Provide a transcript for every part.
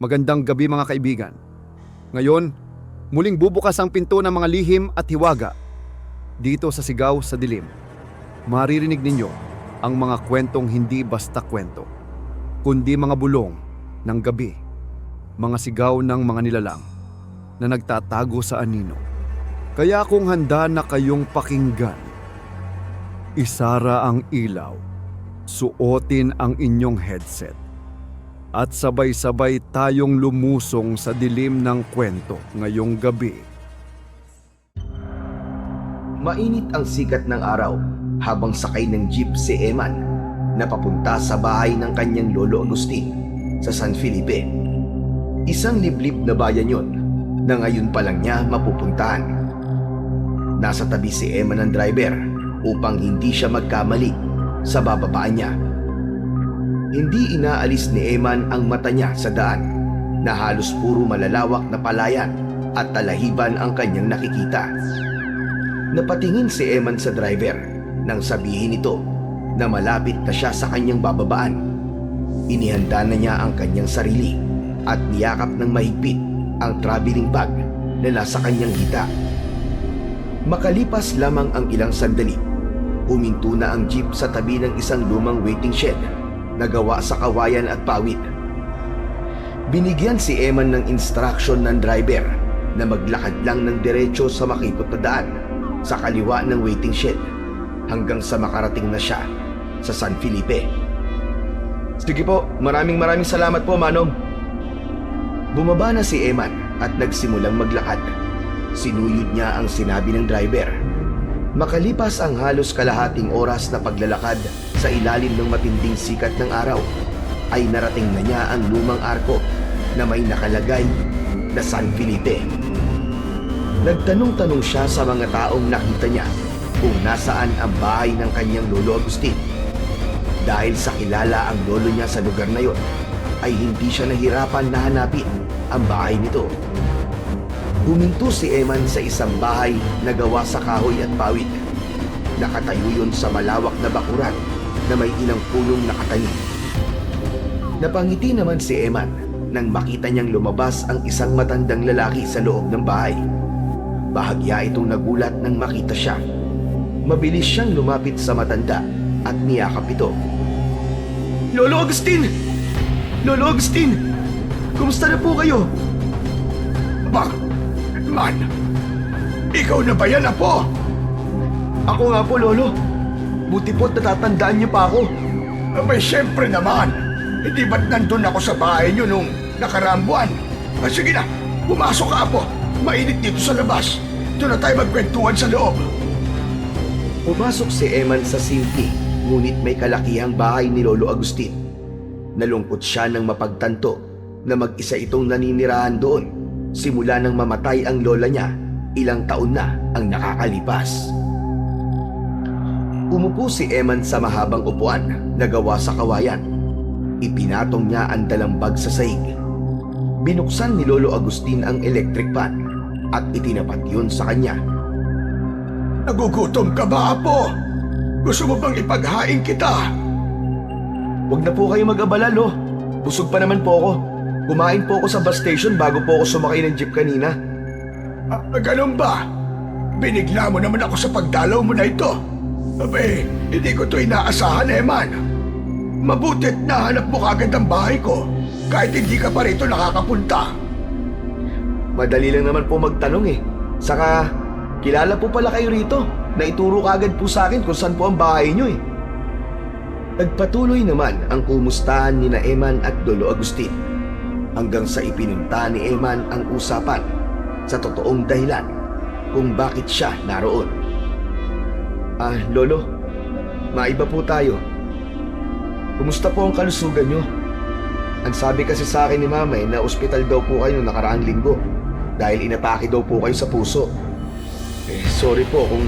Magandang gabi mga kaibigan. Ngayon, muling bubukas ang pinto ng mga lihim at hiwaga. Dito sa Sigaw sa Dilim, maririnig ninyo ang mga kwentong hindi basta kwento, kundi mga bulong ng gabi, mga sigaw ng mga nilalang na nagtatago sa anino. Kaya kung handa na kayong pakinggan, isara ang ilaw, suotin ang inyong headset, at sabay-sabay tayong lumusong sa dilim ng kwento ngayong gabi. Mainit ang sikat ng araw habang sakay ng jeep si Eman na papunta sa bahay ng kanyang lolo Agustin sa San Felipe. Isang liblib na bayan yon na ngayon pa lang niya mapupuntahan. Nasa tabi si Eman ng driver upang hindi siya magkamali sa bababaan niya. Hindi inaalis ni Eman ang mata niya sa daan na halos puro malalawak na palayan at talahiban ang kanyang nakikita. Napatingin si Eman sa driver nang sabihin nito na malapit na siya sa kanyang bababaan. Inihanda na niya ang kanyang sarili at niyakap ng mahigpit ang traveling bag na nasa kanyang hita. Makalipas lamang ang ilang sandali, huminto na ang jeep sa tabi ng isang lumang waiting shed na gawa sa kawayan at pawid. Binigyan si Eman ng instruction ng driver na maglakad lang ng diretso sa makipot na daan sa kaliwa ng waiting shed hanggang sa makarating na siya sa San Felipe. Sige po, maraming salamat po, Manong. Bumaba na si Eman at nagsimulang maglakad. Sinuyod niya ang sinabi ng driver. Makalipas ang halos kalahating oras na paglalakad sa ilalim ng matinding sikat ng araw, ay narating na niya ang lumang arko na may nakalagay na San Felipe. Nagtanong-tanong siya sa mga taong nakita niya kung nasaan ang bahay ng kanyang lolo Agustin. Dahil sa kilala ang lolo niya sa lugar na yon, ay hindi siya nahirapan na hanapin ang bahay nito. Huminto si Eman sa isang bahay na gawa sa kahoy at pawid. Nakatayo yun sa malawak na bakuran na may ilang punong nakatanim. Napangiti naman si Eman nang makita niyang lumabas ang isang matandang lalaki sa loob ng bahay. Bahagya itong nagulat nang makita siya. Mabilis siyang lumapit sa matanda at niyakap ito. Lolo Agustin! Lolo Agustin! Kumusta na po kayo? Man, ikaw na ba yan, Apo? Ako nga po, Lolo. Buti po't natatandaan niyo pa ako. Abay, syempre naman. Hindi ba't nandun ako sa bahay niyo nung nakaraang buwan? Sige na, pumasok ka, Apo. Mainit dito sa labas. Doon na tayo magkwentuhan sa loob. Pumasok si Eman sa simple, ngunit may kalakihang bahay ni Lolo Agustin. Nalungkot siya nang mapagtanto na mag-isa itong naninirahan doon simula nang mamatay ang lola niya. Ilang taon na ang nakakalipas. Umupo si Eman sa mahabang upuan na gawa sa kawayan. Ipinatong niya ang dalambag sa sahig. Binuksan ni Lolo Agustin ang electric fan at itinapat yun sa kanya. Nagugutom ka ba, Apo? Gusto mo bang ipaghain kita? Huwag na po kayo mag-abala, Lo. Busog pa naman po ako. Kumain po ako sa bus station bago po ako sumakay ng jeep kanina. Ganun ba? Binigla mo naman ako sa pagdalaw mo na ito. Abay, hindi ko ito inaasahan, Eman. Mabuti't nahanap mo kagad ang bahay ko kahit hindi ka pa rito nakakapunta. Madali lang naman po magtanong eh. Saka, kilala po pala kayo rito. Naituro kagad po sa akin kung saan po ang bahay nyo eh. Nagpatuloy naman ang kumustahan ni na Eman at Lolo Agustin hanggang sa ipinunta ni Eman ang usapan sa totoong dahilan kung bakit siya naroon. Lolo, maiba po tayo. Kumusta po ang kalusugan nyo? Ang sabi kasi sa akin ni Mama na ospital daw po kayo noong nakaraang linggo dahil inatake daw po kayo sa puso. Sorry po kung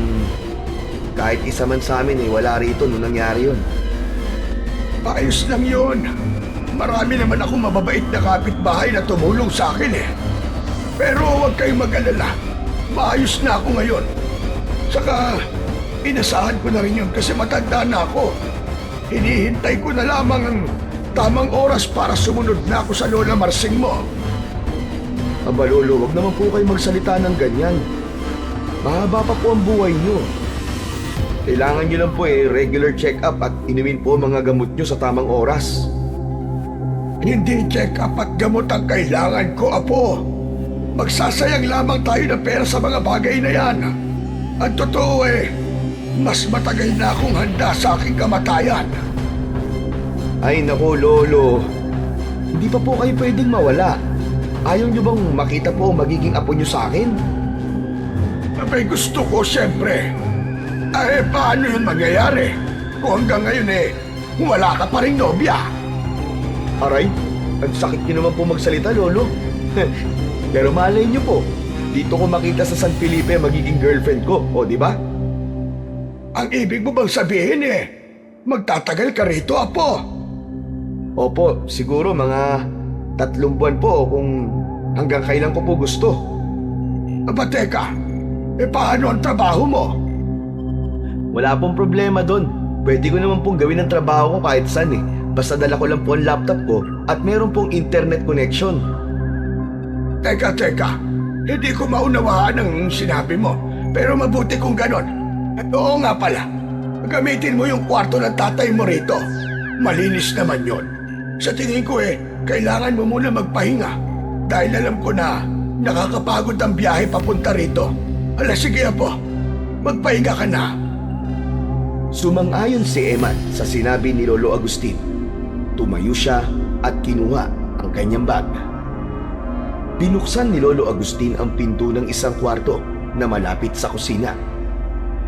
kahit isa man sa amin wala rito nung nangyari yun. Ayos lang yun. Marami naman akong mababait na kapitbahay na tumulong sa akin eh. Pero huwag kayong mag-alala. Maayos na ako ngayon. Saka, inasahan ko na rin yun kasi matanda na ako. Hinihintay ko na lamang ang Tamang oras para sumunod na ako sa Lola Marsing mo. Aba Lolo, wag naman po kayo magsalita ng ganyan. Mahaba pa po ang buhay nyo. Kailangan nyo lang po regular check-up at inumin po mga gamot nyo sa tamang oras. Hindi check-up at gamot ang kailangan ko, Apo. Magsasayang lamang tayo ng pera sa mga bagay na yan. Ang totoo mas matagal na akong handa sa aking kamatayan. Ay nako Lolo, hindi pa po kayo pwedeng mawala. Ayaw nyo bang makita po ang magiging apo nyo sa akin? Abay gusto ko siyempre. Paano yun mangyayari? Kung hanggang ngayon wala ka pa rin nobya. Aray, ang sakit nyo naman po magsalita Lolo. Pero malay nyo po, dito ko makita sa San Felipe magiging girlfriend ko, o di ba? Ang ibig mo bang sabihin magtatagal ka rito, Apo? Opo, siguro mga 3 buwan po kung hanggang kailan ko po gusto. Aba teka, paano ang trabaho mo? Wala pong problema doon. Pwede ko naman pong gawin ang trabaho ko kahit saan Basta dala ko lang po ang laptop ko at meron pong internet connection. Teka, hindi ko maunawaan ang sinabi mo. Pero mabuti kung ganon. At oo nga pala, gamitin mo yung kwarto ng tatay mo rito. Malinis naman yon. Sa tingin ko kailangan mo muna magpahinga. Dahil alam ko na nakakapagod ang biyahe papunta rito. Sige Apo, magpahinga ka na. Sumang-ayon si Eman sa sinabi ni Lolo Agustin. Tumayo siya at kinuha ang kanyang bag. Binuksan ni Lolo Agustin ang pinto ng isang kwarto na malapit sa kusina.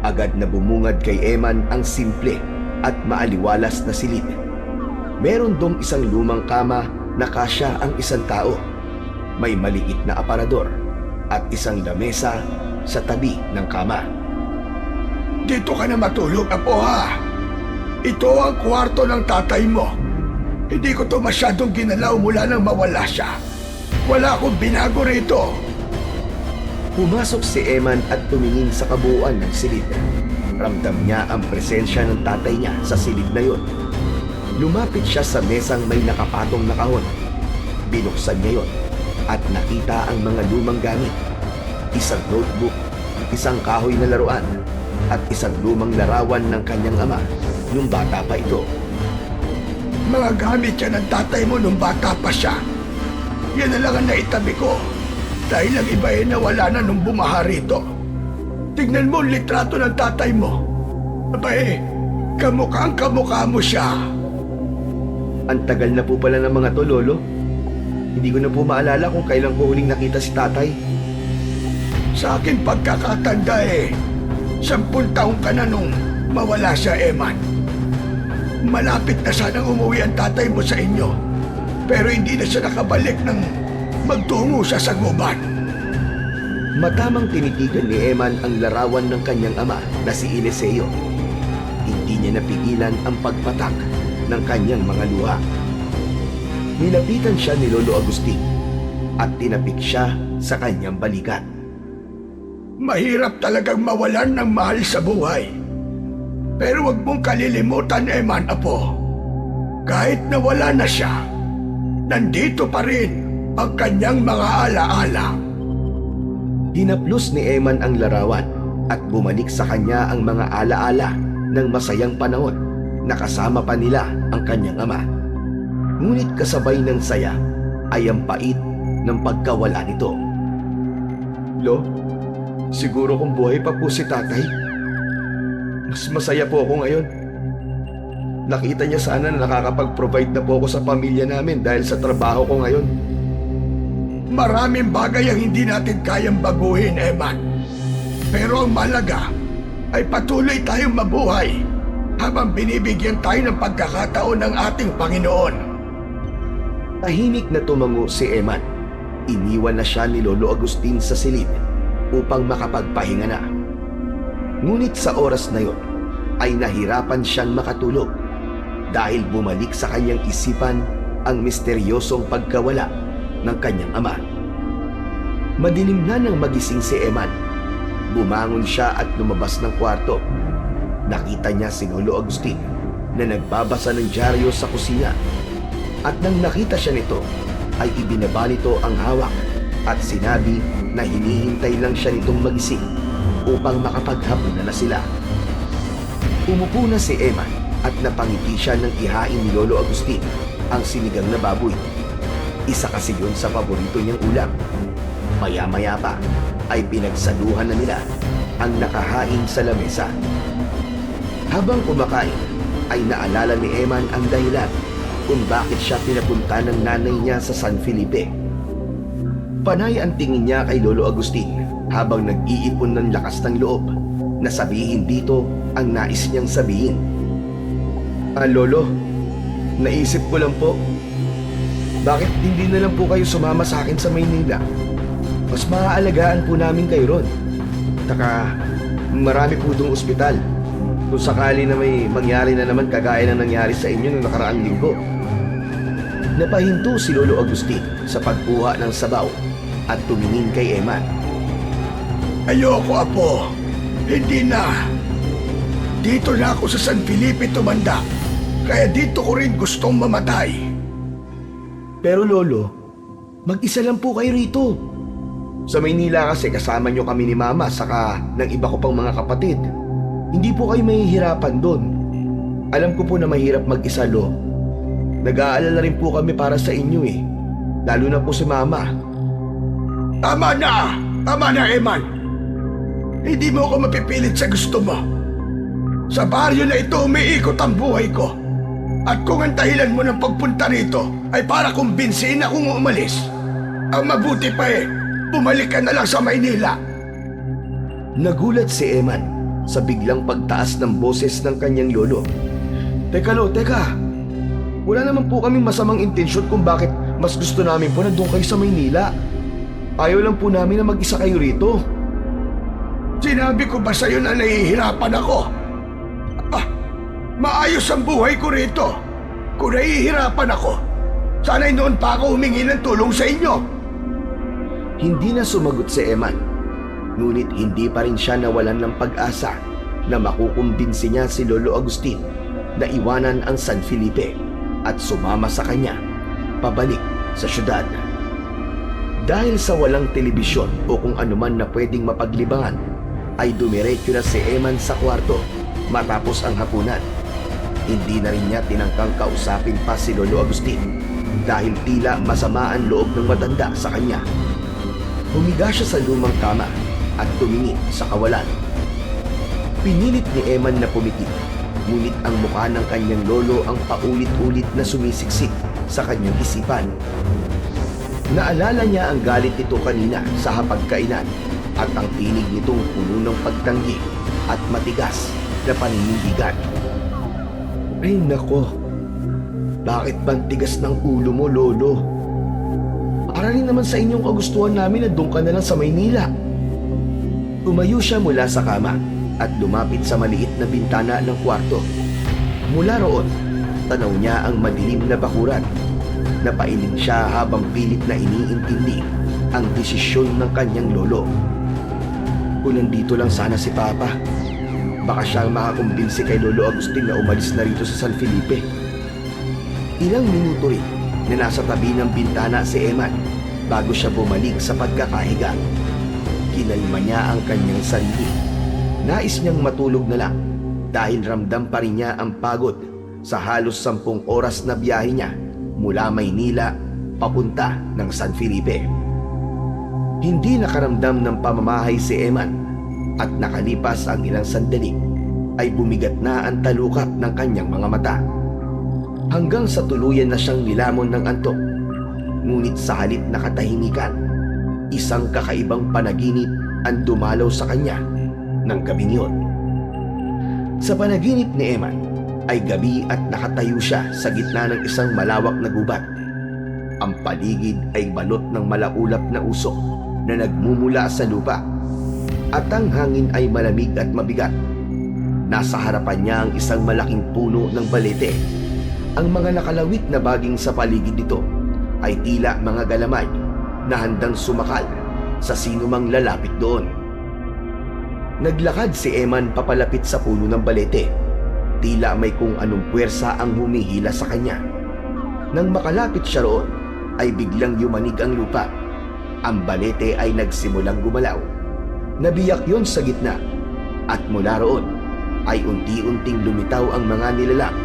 Agad na bumungad kay Eman ang simple at maaliwalas na silid. Meron dong isang lumang kama na kasya ang isang tao. May maliit na aparador at isang lamesa sa tabi ng kama. Dito ka na matulog, Apo ha. Ito ang kwarto ng tatay mo. Hindi ko to masyadong ginalaw mula nang mawala siya. Wala akong binago rito. Pumasok si Eman at tumingin sa kabuuan ng silid. Ramdam niya ang presensya ng tatay niya sa silid na yun. Lumapit siya sa mesang may nakapatong na kahon. Binuksan niya yun at nakita ang mga lumang gamit. Isang notebook, isang kahoy na laruan, at isang lumang larawan ng kanyang ama nung bata pa ito. Mga gamit yan ng tatay mo nung bata pa siya. Yan na lang ang naitabi ko. Dahil ang iba nawala na nung bumaha rito. Tignan mo ang litrato ng tatay mo. Kamukha mo siya. Ang tagal na po pala ng mga to, Lolo. Hindi ko na po maalala kung kailan ko huling nakita si tatay. Sa akin pagkakatanda 10 taong ka na nung mawala siya, Eman. Malapit na sanang umuwi ang tatay mo sa inyo. Pero hindi na siya nakabalik nang magtungo siya sa gubat. Matamang tinitigan ni Eman ang larawan ng kanyang ama na si Eliseo. Hindi niya napigilan ang pagpatak ng kanyang mga luha. Nilapitan siya ni Lolo Agustin at tinapik siya sa kanyang balikat. Mahirap talagang mawalan ng mahal sa buhay. Pero huwag mong kalilimutan, Eman, Apo. Kahit nawala na siya, nandito pa rin ang kanyang mga alaala. Hinaplos ni Eman ang larawan at bumalik sa kanya ang mga alaala ng masayang panahon na kasama pa nila ang kanyang ama. Ngunit kasabay ng saya ay ang pait ng pagkawala nito. Lo, siguro kung buhay pa po si tatay, mas masaya po ako ngayon. Nakita niya sana na nakakapag-provide na po ako sa pamilya namin dahil sa trabaho ko ngayon. Maraming bagay ang hindi natin kayang baguhin, Eman. Pero ang mahalaga ay patuloy tayong mabuhay habang binibigyan tayo ng pagkakataon ng ating Panginoon. Tahimik na tumango si Eman. Iniwan na siya ni Lolo Agustin sa silid upang makapagpahinga na. Ngunit sa oras na yon ay nahirapan siyang makatulog dahil bumalik sa kanyang isipan ang misteryosong pagkawala ng kanyang ama. Madilim na nang magising si Eman. Bumangon siya at lumabas ng kwarto. Nakita niya si Lolo Agustin na nagbabasa ng dyaryo sa kusina. At nang nakita siya nito, ay ibinaba nito ang hawak at sinabi na hinihintay lang siya nitong magising upang makapaghapunan na sila. Umupo na si Eman at napangiti siya ng ihain ni Lolo Agustin ang sinigang na baboy. Isa kasi yun sa paborito niyang ulam. Maya-maya pa ay pinagsaluhan na nila ang nakahain sa lamesa. Habang kumakain, ay naalala ni Eman ang dahilan kung bakit siya pinapunta ng nanay niya sa San Felipe. Panay ang tingin niya kay Lolo Agustin habang nag-iipon ng lakas ng loob na sabihin dito ang nais niyang sabihin. Lolo, naisip ko lang po, bakit hindi na lang po kayo sumama sa akin sa Maynila? Mas maaalagaan po namin kayo ron. Taka, marami po doong ospital. Kung sakali na may mangyari na naman kagaya ng nangyari sa inyo noong nakaraang linggo. Napahinto si Lolo Agustin sa pagkuha ng sabaw at tumingin kay Eman. Ayoko, Apo. Hindi na. Dito na ako sa San Felipe tumanda. Kaya dito ko rin gustong mamatay. Pero Lolo, mag-isa lang po kayo rito. Sa Maynila kasi kasama nyo kami ni Mama saka ng iba ko pang mga kapatid. Hindi po kayo mahihirapan doon. Alam ko po na mahirap mag-isa, Lo. Nag-aalala rin po kami para sa inyo eh. Lalo na po si Mama. Tama na! Tama na, Eman. Hindi mo ako mapipilit sa gusto mo. Sa baryo na ito umiikot ang buhay ko. At kung ang dahilan mo ng pagpunta rito ay para kumbinsihin akong umalis, ang mabuti pa bumalik ka na lang sa Maynila. Nagulat si Eman sa biglang pagtaas ng boses ng kanyang lolo. Teka Lo, teka. Wala naman po kaming masamang intensyon kung bakit mas gusto namin po na doon kayo sa Maynila. Ayaw lang po namin na mag-isa kayo rito. Sinabi ko ba sa'yo na nahihirapan ako? Maayos ang buhay ko rito. Kung nahihirapan ako, sana'y noon pa ako humingi ng tulong sa inyo. Hindi na sumagot si Eman. Ngunit hindi pa rin siya nawalan ng pag-asa na makukumbinsi niya si Lolo Agustin na iwanan ang San Felipe at sumama sa kanya pabalik sa syudad. Dahil sa walang telebisyon o kung anuman na pwedeng mapaglibangan, ay dumiretso na si Eman sa kwarto matapos ang hapunan. Hindi na rin niya tinangkang kausapin pa si Lolo Agustin dahil tila masama ang loob ng matanda sa kanya. Humiga siya sa lumang kama at tumingin sa kawalan. Pinilit ni Eman na pumikit, ngunit ang mukha ng kanyang lolo ang paulit-ulit na sumisiksik sa kanyang isipan. Naalala niya ang galit nito kanina sa hapagkainan at ang tinig nitong puno ng pagtanggi at matigas na paninindigan. Ay nako, bakit bang tigas ng ulo mo, Lolo? Para rin naman sa inyong kagustuhan namin na doon ka na lang sa Maynila. Tumayo siya mula sa kama at lumapit sa maliit na bintana ng kwarto. Mula roon, tanaw niya ang madilim na bakuran. Napailing siya habang pilit na iniintindi ang desisyon ng kanyang lolo. Kung nandito lang sana si Papa, baka siyang makakumbinsi kay Lolo Agustin na umalis na rito sa San Felipe. Ilang minuto rin na nasa tabi ng bintana si Eman bago siya bumalik sa pagkakahiga. Kinalma niya ang kanyang sarili. Nais niyang matulog na lang dahil ramdam pa rin niya ang pagod sa halos 10 oras na biyahe niya mula Maynila papunta ng San Felipe. Hindi nakaramdam ng pamamahay si Eman at nakalipas ang ilang sandali ay bumigat na ang talukap ng kanyang mga mata. Hanggang sa tuluyan na siyang nilamon ng antok. Ngunit sa halip na katahimikan, isang kakaibang panaginip ang dumalaw sa kanya ng gabing yun. Sa panaginip ni Eman ay gabi at nakatayo siya sa gitna ng isang malawak na gubat. Ang paligid ay balot ng malaulap na usok na nagmumula sa lupa at ang hangin ay malamig at mabigat. Nasa harapan niya ang isang malaking puno ng balete. Ang mga nakalawit na baging sa paligid nito ay tila mga galamay na handang sumakal sa sinumang lalapit doon. Naglakad si Eman papalapit sa puno ng balete. Tila may kung anong puwersa ang humihila sa kanya. Nang makalapit siya roon, ay biglang yumanig ang lupa. Ang balete ay nagsimulang gumalaw. Nabiyak yon sa gitna, at mula roon ay unti-unting lumitaw ang mga nilalang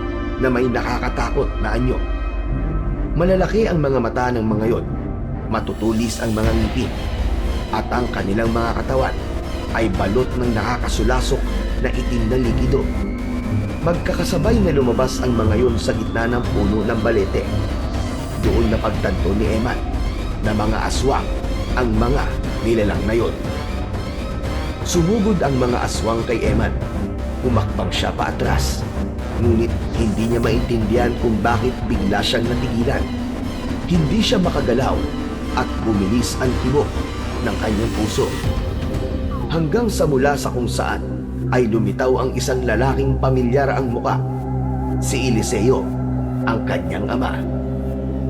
na may nakakatakot na anyo. Malalaki ang mga mata ng mga yon, matutulis ang mga ngipin, at ang kanilang mga katawan ay balot ng nakakasulasok na itim na likido. Magkakasabay na lumabas ang mga yon sa gitna ng puno ng balete. Doon napagtanto ni Eman na mga aswang ang mga nilalang na yon. Sumugod ang mga aswang kay Eman. Umakbang siya paatras. Ngunit hindi niya maintindihan kung bakit bigla siyang natigilan. Hindi siya makagalaw at bumilis ang tibok ng kanyang puso. Hanggang sa mula sa kung saan ay lumitaw ang isang lalaking pamilyar ang muka. Si Eliseo, ang kanyang ama.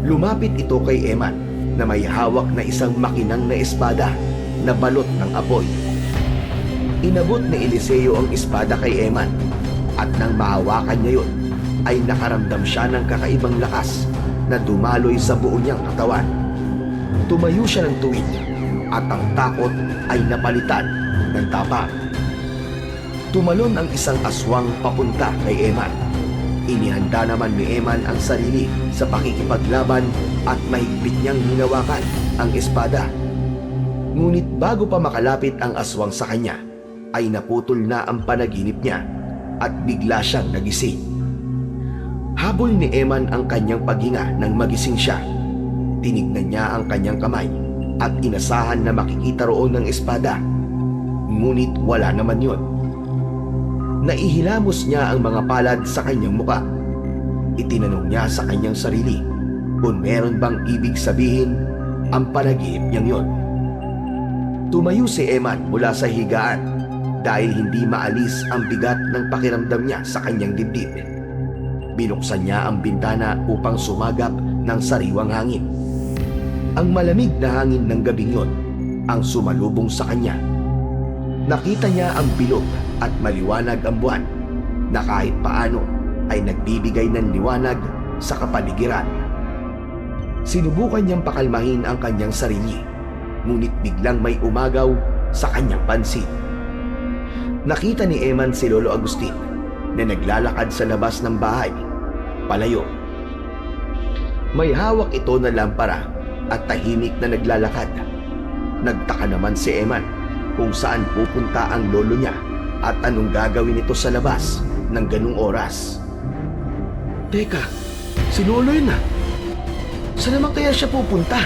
Lumapit ito kay Eman na may hawak na isang makinang na espada na balot ng apoy. Inabot ni Eliseo ang espada kay Eman at nang mahawakan niya yun, ay nakaramdam siya ng kakaibang lakas na dumaloy sa buo niyang katawan. Tumayo siya ng tuwid at ang takot ay napalitan ng tapang. Tumalon ang isang aswang papunta kay Eman. Inihanda naman ni Eman ang sarili sa pakikipaglaban at mahigpit niyang hinawakan ang espada. Ngunit bago pa makalapit ang aswang sa kanya, ay naputol na ang panaginip niya at bigla siyang nagising. Habol ni Eman ang kanyang paghinga nang magising siya. Tinignan niya ang kanyang kamay at inasahan na makikita roon ng espada. Ngunit wala naman yon. Naihilamos niya ang mga palad sa kanyang muka. Itinanong niya sa kanyang sarili kung meron bang ibig sabihin ang panaginip niyang yon. Tumayo si Eman mula sa higaan dahil hindi maalis ang bigat ng pakiramdam niya sa kanyang dibdib. Binuksan niya ang bintana upang sumagap ng sariwang hangin. Ang malamig na hangin ng gabing yon ang sumalubong sa kanya. Nakita niya ang bilog at maliwanag ang buwan na kahit paano ay nagbibigay ng liwanag sa kapaligiran. Sinubukan niyang pakalmahin ang kanyang sarili, ngunit biglang may umagaw sa kanyang pansin. Nakita ni Eman si Lolo Agustin na naglalakad sa labas ng bahay, palayo. May hawak ito na lampara at tahimik na naglalakad. Nagtaka naman si Eman kung saan pupunta ang lolo niya at anong gagawin ito sa labas ng ganung oras. Teka, si Lolo yun na. Saan naman kaya siya pupunta?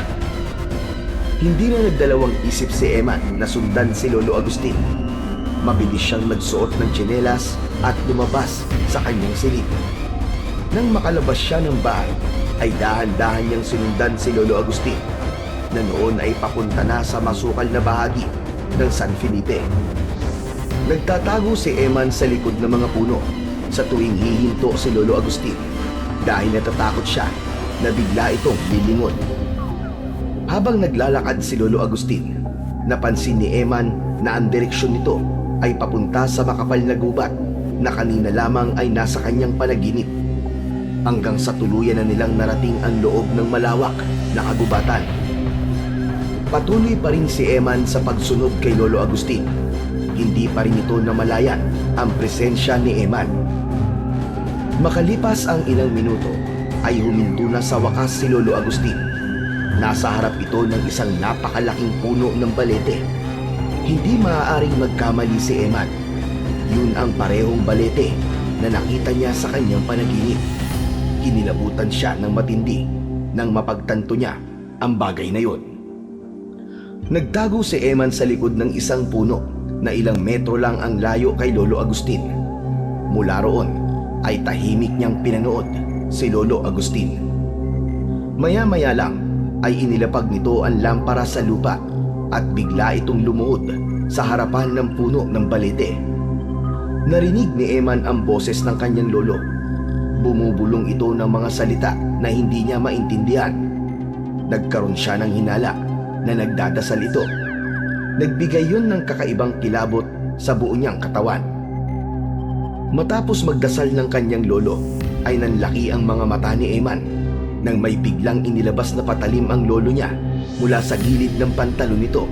Hindi na nagdalawang isip si Eman na sundan si Lolo Agustin. Mabilis siyang nagsuot ng tsinelas at lumabas sa kanyang silid. Nang makalabas siya ng bahay, ay dahan-dahan niyang sinundan si Lolo Agustin na noon ay papunta na sa masukal na bahagi ng San Felipe. Nagtatago si Eman sa likod ng mga puno sa tuwing hihinto si Lolo Agustin dahil natatakot siya na bigla itong lilingon. Habang naglalakad si Lolo Agustin, napansin ni Eman na ang direksyon nito ay papunta sa makapal na gubat na kanina lamang ay nasa kanyang panaginip, hanggang sa tuluyan na nilang narating ang loob ng malawak na kagubatan. Patuloy pa rin si Eman sa pagsunod kay Lolo Agustin. Hindi pa rin ito namalayan ang presensya ni Eman. Makalipas ang ilang minuto, ay huminto na sa wakas si Lolo Agustin. Nasa harap ito ng isang napakalaking puno ng balete. Hindi maaaring magkamali si Eman. Yun ang parehong balete na nakita niya sa kanyang panaginip. Kinilabutan siya ng matindi nang mapagtanto niya ang bagay na yun. Nagtago si Eman sa likod ng isang puno na ilang metro lang ang layo kay Lolo Agustin. Mula roon ay tahimik niyang pinanood si Lolo Agustin. Maya-maya lang ay inilapag nito ang lampara sa lupa at bigla itong lumuhod sa harapan ng puno ng balete. Narinig ni Eman ang boses ng kanyang lolo. Bumubulong ito ng mga salita na hindi niya maintindihan. Nagkaroon siya ng hinala na nagdadasal ito. Nagbigay yun ng kakaibang kilabot sa buo niyang katawan. Matapos magdasal ng kanyang lolo, ay nanlaki ang mga mata ni Eman. nang may biglang inilabas na patalim ang lolo niya mula sa gilid ng pantalon nito.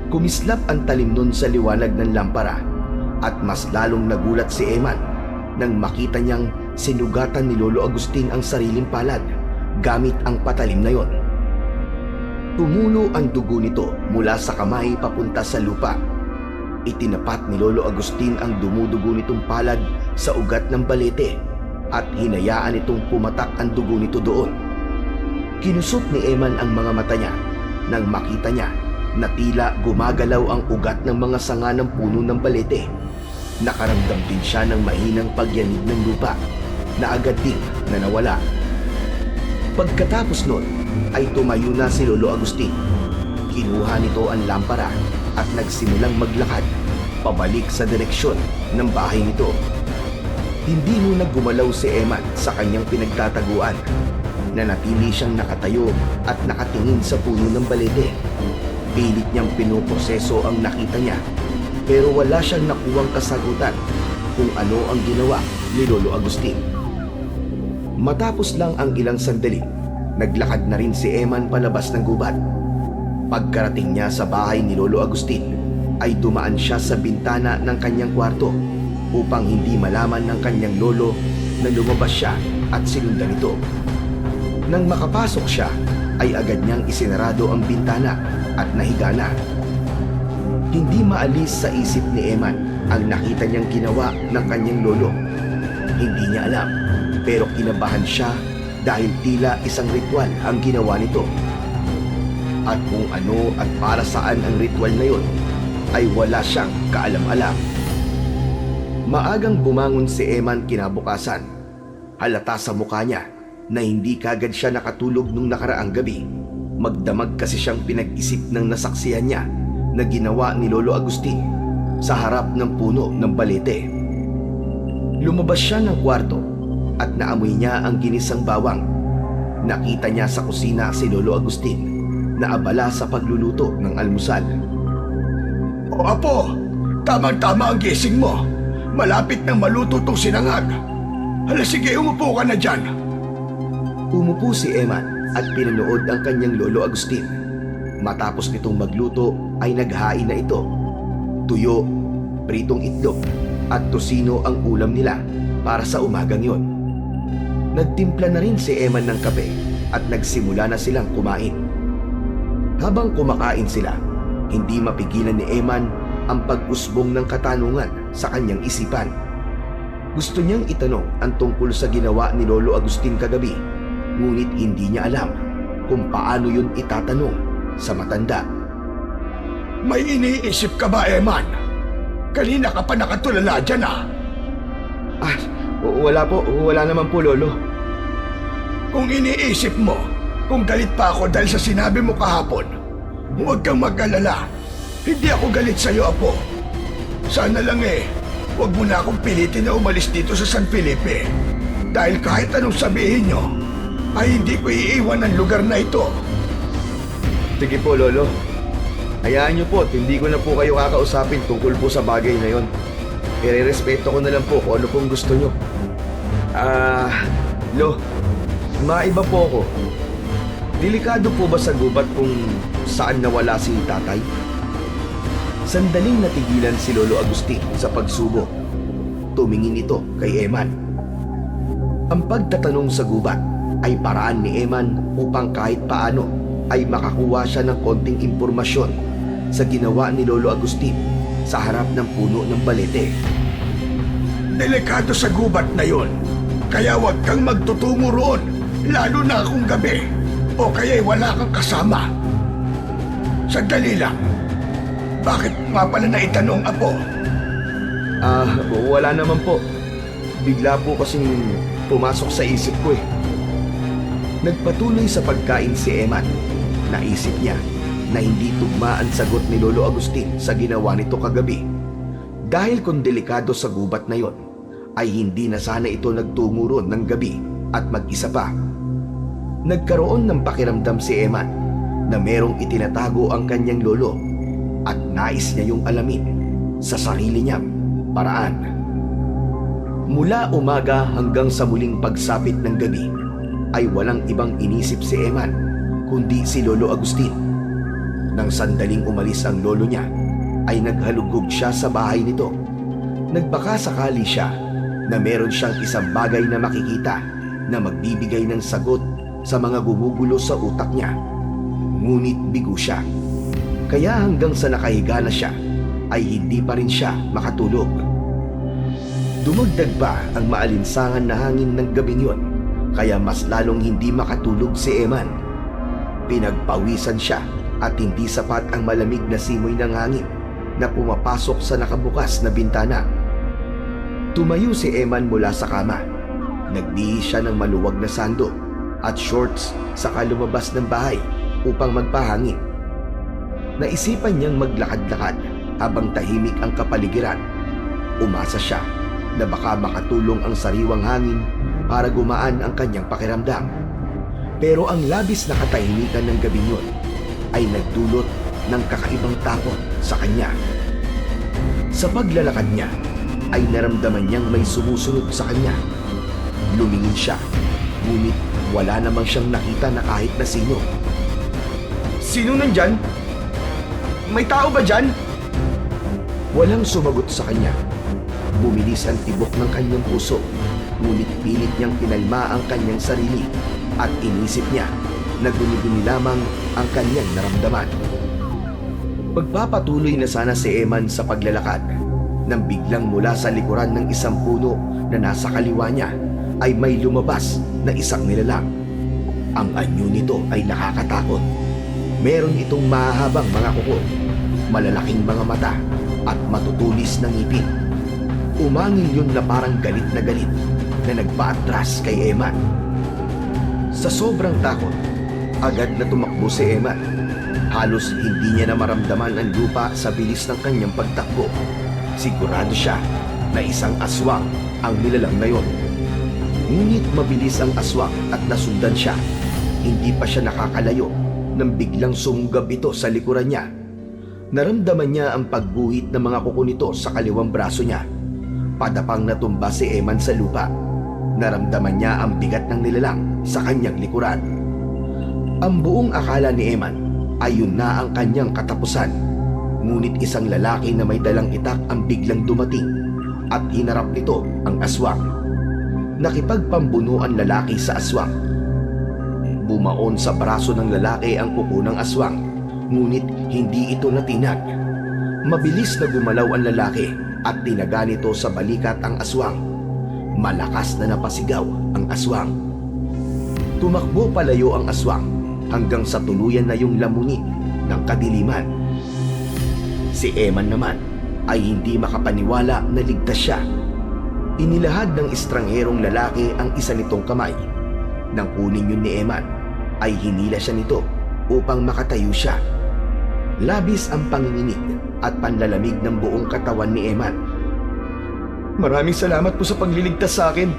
Kumislap ang talim nun sa liwanag ng lampara at mas lalong nagulat si Eman nang makita niyang sinugatan ni Lolo Agustin ang sariling palad gamit ang patalim na yon. Tumulo ang dugo nito mula sa kamay papunta sa lupa. Itinapat ni Lolo Agustin ang dumudugo nitong palad sa ugat ng balete at hinayaan itong pumatak ang dugo nito doon. Kinusot ni Eman ang mga mata niya nang makita niya na tila gumagalaw ang ugat ng mga sanga ng puno ng balete. Nakaramdam din siya ng mahinang pagyanig ng lupa na agad ding nanawala. Pagkatapos nun ay tumayo na si Lolo Agustin. Kinuha nito ang lampara at nagsimulang maglakad pabalik sa direksyon ng bahay nito. Hindi muna gumalaw si Eman sa kanyang pinagtataguan. Nanatili siyang nakatayo at nakatingin sa puno ng balete. Pilit niyang pinoproseso ang nakita niya pero wala siyang nakuwang kasagutan kung ano ang ginawa ni Lolo Agustin. Matapos lang ang ilang sandali, naglakad na rin si Eman palabas ng gubat. Pagkarating niya sa bahay ni Lolo Agustin, ay dumaan siya sa bintana ng kanyang kwarto upang hindi malaman ng kanyang lolo na lumabas siya at sinundan ito. Nang makapasok siya, ay agad niyang isinarado ang bintana at nahiga na. Hindi maalis sa isip ni Eman ang nakita niyang ginawa ng kanyang lolo. Hindi niya alam, pero kinabahan siya dahil tila isang ritual ang ginawa nito. At kung ano at para saan ang ritual na yon ay wala siyang kaalam-alam. Maagang bumangon si Eman kinabukasan. Halata sa mukha niya na hindi kagad siya nakatulog nung nakaraang gabi. Magdamag kasi siyang pinag-isip ng nasaksihan niya na ginawa ni Lolo Agustin sa harap ng puno ng balete. Lumabas siya ng kwarto at naamoy niya ang ginisang bawang. Nakita niya sa kusina si Lolo Agustin na abala sa pagluluto ng almusal. O apo, tamang-tama ang gising mo. Malapit nang maluto tong sinangag. Hala sige, umupo ka na dyan. Umupo si Eman at pinanood ang kanyang Lolo Agustin. Matapos nitong magluto ay naghain na ito. Tuyo, pritong itlog at tosino ang ulam nila para sa umagang yon. Nagtimpla na rin si Eman ng kape at nagsimula na silang kumain. Habang kumakain sila, hindi mapigilan ni Eman ang pag-usbong ng katanungan sa kanyang isipan. Gusto niyang itanong ang tungkol sa ginawa ni Lolo Agustin kagabi, ngunit hindi niya alam kung paano yun itatanong sa matanda. May iniisip ka ba, Eman? Kanina ka pa nakatulala dyan Wala po. Wala naman po, Lolo. Kung iniisip mo, kung galit pa ako dahil sa sinabi mo kahapon, huwag kang mag-alala. Hindi ako galit sa'yo, Apo. Sana lang huwag mo na akong pilitin na umalis dito sa San Felipe. Dahil kahit anong sabihin nyo, ay hindi ko iiwan ang lugar na ito. Sige po, Lolo. Hayaan niyo po at hindi ko na po kayo kakausapin tungkol po sa bagay na yon. Irerespeto ko na lang po kung ano pong gusto nyo. Lo, maiba po ako. Delikado po ba sa gubat kung saan nawala si tatay? Sandaling natigilan si Lolo Agustin sa pagsubo. Tumingin ito kay Eman. Ang pagtatanong sa gubat ay paraan ni Eman upang kahit paano ay makakuha siya ng konting impormasyon sa ginawa ni Lolo Agustin sa harap ng puno ng balete. Delikado sa gubat na yon, kaya huwag kang magtutungo roon, lalo na kung gabi, o kaya'y wala kang kasama. Sandali lang, bakit nga pala naitanong, Apo? Wala naman po. Bigla po kasing pumasok sa isip ko Nagpatuloy sa pagkain si Eman. Naisip niya na hindi tugma ang sagot ni Lolo Agustin sa ginawa nito kagabi. Dahil kung delikado sa gubat na yon, ay hindi na sana ito nagtungo roon ng gabi at mag-isa pa. Nagkaroon ng pakiramdam si Eman na merong itinatago ang kanyang lolo at nais niya yung alamin sa sarili niyang paraan. Mula umaga hanggang sa muling pagsapit ng gabi, ay walang ibang inisip si Eman kundi si Lolo Agustin. Nang sandaling umalis ang lolo niya, ay naghalugog siya sa bahay nito. Nagbaka sakali siya na meron siyang isang bagay na makikita na magbibigay ng sagot sa mga gumugulo sa utak niya. Ngunit bigo siya. Kaya hanggang sa nakahiga na siya, ay hindi pa rin siya makatulog. Dumagdag pa ang maalinsangan na hangin ng gabing yun, kaya mas lalong hindi makatulog si Eman. Pinagpawisan siya at hindi sapat ang malamig na simoy ng hangin na pumapasok sa nakabukas na bintana. Tumayo si Eman mula sa kama. Nagbihis siya ng maluwag na sando at shorts saka lumabas ng bahay upang magpahangin. Naisipan niyang maglakad-lakad habang tahimik ang kapaligiran. Umasa siya na baka makatulong ang sariwang hangin para gumaan ang kanyang pakiramdam. Pero ang labis na katahimikan ng gabing yun ay nagdulot ng kakaibang takot sa kanya. Sa paglalakad niya ay naramdaman niyang may sumusunod sa kanya. Lumingin siya, ngunit wala namang siyang nakita na kahit na sino. Sino nandyan? May tao ba dyan? Walang sumagot sa kanya. Bumilis ang tibok ng kanyang puso, ngunit pilit niyang pinalma ang kanyang sarili at inisip niya na guni-guni lamang ang kanyang naramdaman. Magpapatuloy na sana si Eman sa paglalakad nang biglang mula sa likuran ng isang puno na nasa kaliwa niya ay may lumabas na isang nilalang. Ang anyo nito ay nakakatakot. Meron itong mahahabang mga kuko, malalaking mga mata at matutulis na ngipin. Umangil yun na parang galit na nagpaatras kay Eman. Sa sobrang takot, agad na tumakbo si Eman. Halos hindi niya na maramdaman ang lupa sa bilis ng kanyang pagtakbo. Sigurado siya na isang aswang ang nilalang na yun. Ngunit mabilis ang aswang at nasundan siya. Hindi pa siya nakakalayo nang biglang sumunggab ito sa likuran niya. Naramdaman niya ang pagguhit ng mga kuko nito sa kaliwang braso niya. Padapang natumba si Eman sa lupa. Naramdaman niya ang bigat ng nilalang sa kanyang likuran. Ang buong akala ni Eman ay yun na ang kanyang katapusan. Ngunit isang lalaki na may dalang itak ang biglang dumating at hinarap nito ang aswang. Nakipagpambuno ang lalaki sa aswang. Bumaon sa braso ng lalaki ang kuko ng aswang, ngunit hindi ito natinag. Mabilis na gumalaw ang lalaki at tinaga nito sa balikat ang aswang. Malakas na napasigaw ang aswang. Tumakbo palayo ang aswang hanggang sa tuluyan na yung lamunin ng kadiliman. Si Eman naman ay hindi makapaniwala na ligtas siya. Inilahad ng estrangherong lalaki ang isa nitong kamay. Nang kunin yun ni Eman, ay hinila siya nito upang makatayo siya. Labis ang panginginig at panlalamig ng buong katawan ni Eman. Maraming salamat po sa pagliligtas sa akin.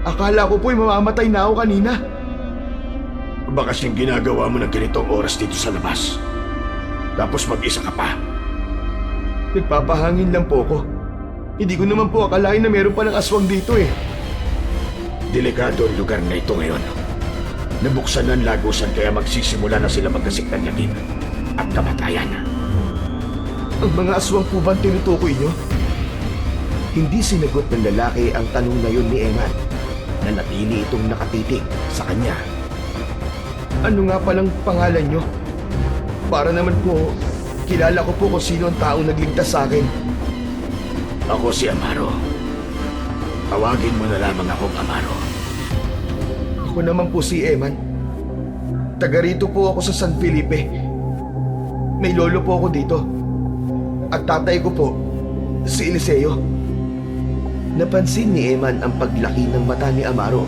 Akala ko po'y mamamatay na ako kanina. Baka kasing ginagawa mo ng ganitong oras dito sa labas. Tapos mag-isa ka pa. Nagpapahangin lang po ko. Hindi ko naman po akalain na meron pa ng aswang dito eh. Delikado ang lugar na ito ngayon. Nabuksan ng lagusan kaya magsisimula na sila magkasik ng yakin at kamatayan. Ang mga aswang po ba ang tinutukoy niyo? Hindi sinagot ng lalaki ang tanong na yun ni Eman, na natili itong nakatitig sa kanya. Ano nga palang pangalan niyo? Para naman po, kilala ko po kung sino ang taong nagligtas sa akin. Ako si Amaro. Tawagin mo na lamang akong Amaro. Ako naman po si Eman. Taga rito po ako sa San Felipe. May lolo po ako dito. At tatay ko po, si Eliseo. Napansin ni Eman ang paglaki ng mata ni Amaro.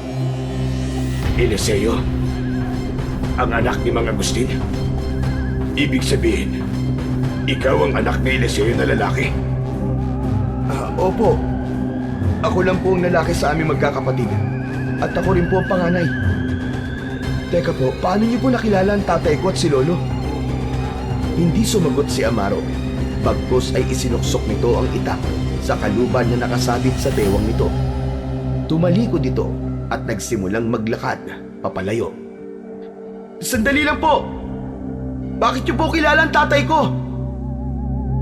Eliseo? Ang anak ni Mang Agustin? Ibig sabihin, ikaw ang anak ni Eliseo na lalaki? Opo. Ako lang po ang lalaki sa aming magkakapatid. At ako rin po ang panganay. Teka po, paano niyo po nakilala ang tatay ko at si Lolo? Hindi sumagot si Amaro. Bagkus ay isinuksok nito ang itak sa kaluban na nakasabit sa bewang nito. Tumalikod ito at nagsimulang maglakad papalayo. Sandali lang po! Bakit niyo po kilala ang tatay ko?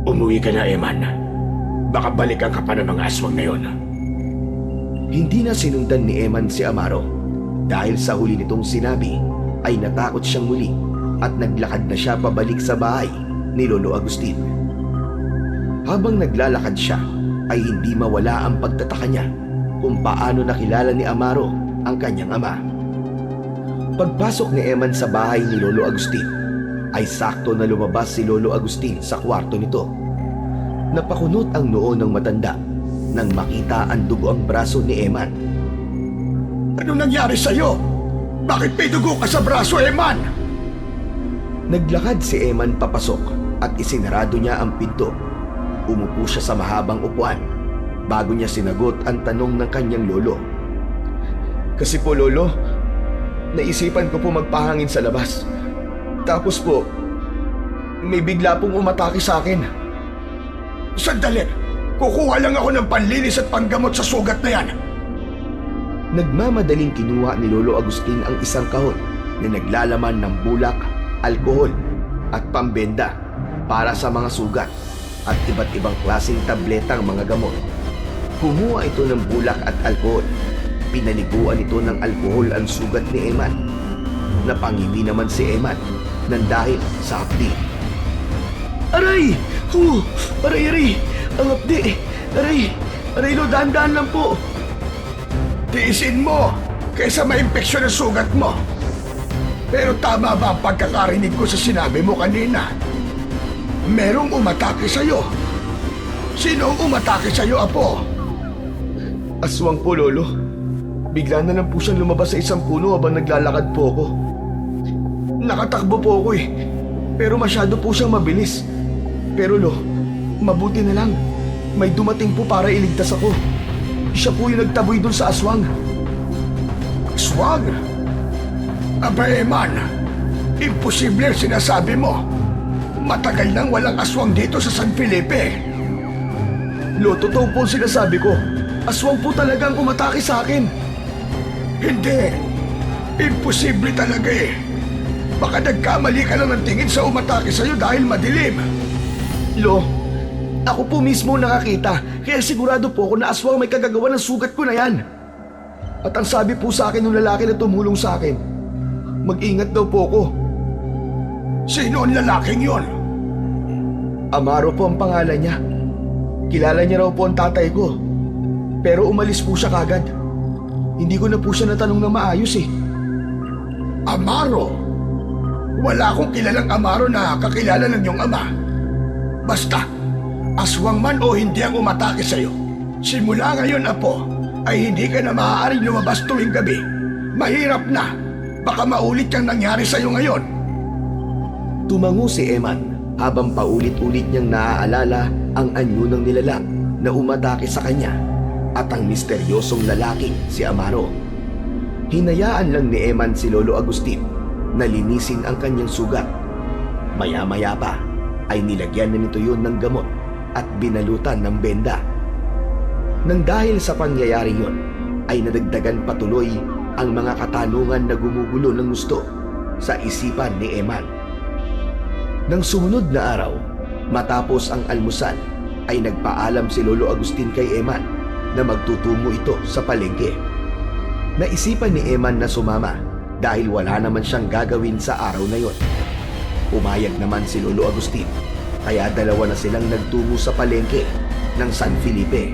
Umuwi ka na, Eman. Baka balikan ka pa ng mga aswang na yon. Hindi na sinundan ni Eman si Amaro dahil sa huli nitong sinabi ay natakot siyang muli at naglakad na siya pabalik sa bahay ni Lolo Agustin. Habang naglalakad siya ay hindi mawala ang pagtataka niya kung paano nakilala ni Amaro ang kanyang ama. Pagpasok ni Eman sa bahay ni Lolo Agustin ay sakto na lumabas si Lolo Agustin sa kwarto nito. Napakunot ang noo ng matanda nang makita ang dugo ang braso ni Eman. Ano nangyari sa'yo? Bakit may dugo ka sa braso, Eman? Naglakad si Eman papasok at isinarado niya ang pinto. Umupo siya sa mahabang upuan bago niya sinagot ang tanong ng kanyang lolo. Kasi po, Lolo, naisipan ko po magpahangin sa labas. Tapos po, may bigla pong umatake sa akin. Sandali! Kukuha lang ako ng panlinis at panggamot sa sugat na yan. Nagmamadaling kinuha ni Lolo Agustin ang isang kahon na naglalaman ng bulak, alkohol at pambenda para sa mga sugat at iba't ibang klaseng tabletang mga gamot. Kumuha ito ng bulak at alkohol. Pinaliguan ito ng alkohol ang sugat ni Eman. Napangiwi naman si Eman nang dahil sa hapdi. Aray! Aray! Ang hapdi! Aray! Lo, dahan-dahan lang po! Tiisin mo kaysa ma-impeksyon ang sugat mo. Pero tama ba ang pagkakarinig ko sa sinabi mo kanina? Merong umatake sa'yo. Sino ang umatake sa'yo, Apo? Aswang po, Lolo. Bigla na lang po siyang lumabas sa isang puno habang naglalakad po ako. Nakatakbo po ako eh. Pero masyado po siyang mabilis. Pero Lo, mabuti na lang. May dumating po para iligtas ako. Siya po yung nagtaboy dun sa aswang. Aswang? Aba, Eman, imposible ang sinasabi mo. Matagal nang walang aswang dito sa San Felipe. Lo, totoo po ang sinasabi ko. Aswang po talagang umatake sa akin. Hindi. Imposible talaga eh. Baka nagkamali ka lang ng tingin sa umatake sa'yo dahil madilim. Lo, ako po mismo nakakita, kaya sigurado po ako na aswang may kagagawa ng sugat ko na yan. At ang sabi po sa akin ng lalaki na tumulong sa akin, mag-ingat daw po ako. Sino ang lalaking yon? Amaro po ang pangalan niya. Kilala niya raw po ang tatay ko. Pero umalis po siya kagad. Hindi ko na po siya natanong na maayos eh. Amaro? Wala akong kilalang Amaro na kakilala ng iyong ama. Basta, aswang man o hindi ang umatake sa'yo, simula ngayon, Apo, ay hindi ka na maaaring lumabas tuwing gabi. Mahirap na. Baka maulit kang nangyari sa'yo ngayon. Tumango si Eman habang paulit-ulit niyang naaalala ang anyo ng nilalang na umatake sa kanya at ang misteryosong lalaking si Amaro. Hinayaan lang ni Eman si Lolo Agustin na linisin ang kanyang sugat. Maya-maya pa ay nilagyan na nito yun ng gamot at binalutan ng benda. Nang dahil sa pangyayari yon, ay nadagdagan patuloy ang mga katanungan na gumugulo ng gusto sa isipan ni Eman. Nang sumunod na araw, matapos ang almusal, ay nagpaalam si Lolo Agustin kay Eman na magtutungo ito sa palengke. Naisipan ni Eman na sumama dahil wala naman siyang gagawin sa araw na yon. Umayag naman si Lolo Agustin, kaya dalawa na silang nagtungo sa palengke ng San Felipe.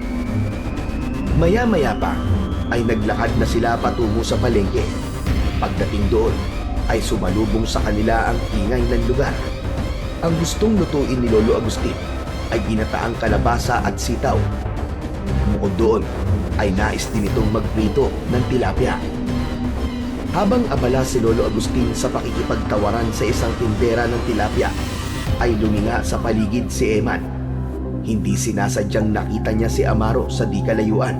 Maya-maya pa ay naglakad na sila patungo sa palengke. Pagdating doon ay sumalubong sa kanila ang ingay ng lugar. Ang gustong lutuin ni Lolo Agustin ay ginataang kalabasa at sitaw. Bukod doon ay nais din itong magprito ng tilapia. Habang abala si Lolo Agustin sa pakikipagtawaran sa isang tindera ng tilapia, ay luminga sa paligid si Eman. Hindi sinasadyang nakita niya si Amaro sa di kalayuan.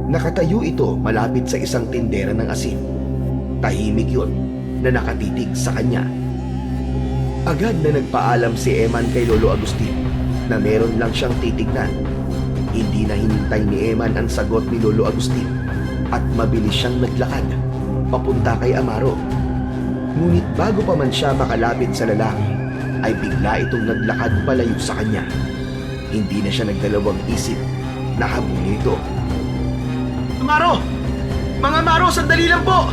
Nakatayo ito malapit sa isang tindera ng asin. Tahimik yun na nakatitig sa kanya. Agad na nagpaalam si Eman kay Lolo Agustin na meron lang siyang titignan. Hindi na hinintay ni Eman ang sagot ni Lolo Agustin. at mabilis siyang naglakad papunta kay Amaro. Ngunit bago pa man siya makalapit sa lalaki, ay bigla itong naglakad palayo sa kanya. Hindi na siya nagdalawang isip na habulin ito. Amaro! Mga Amaro, sandali lang po!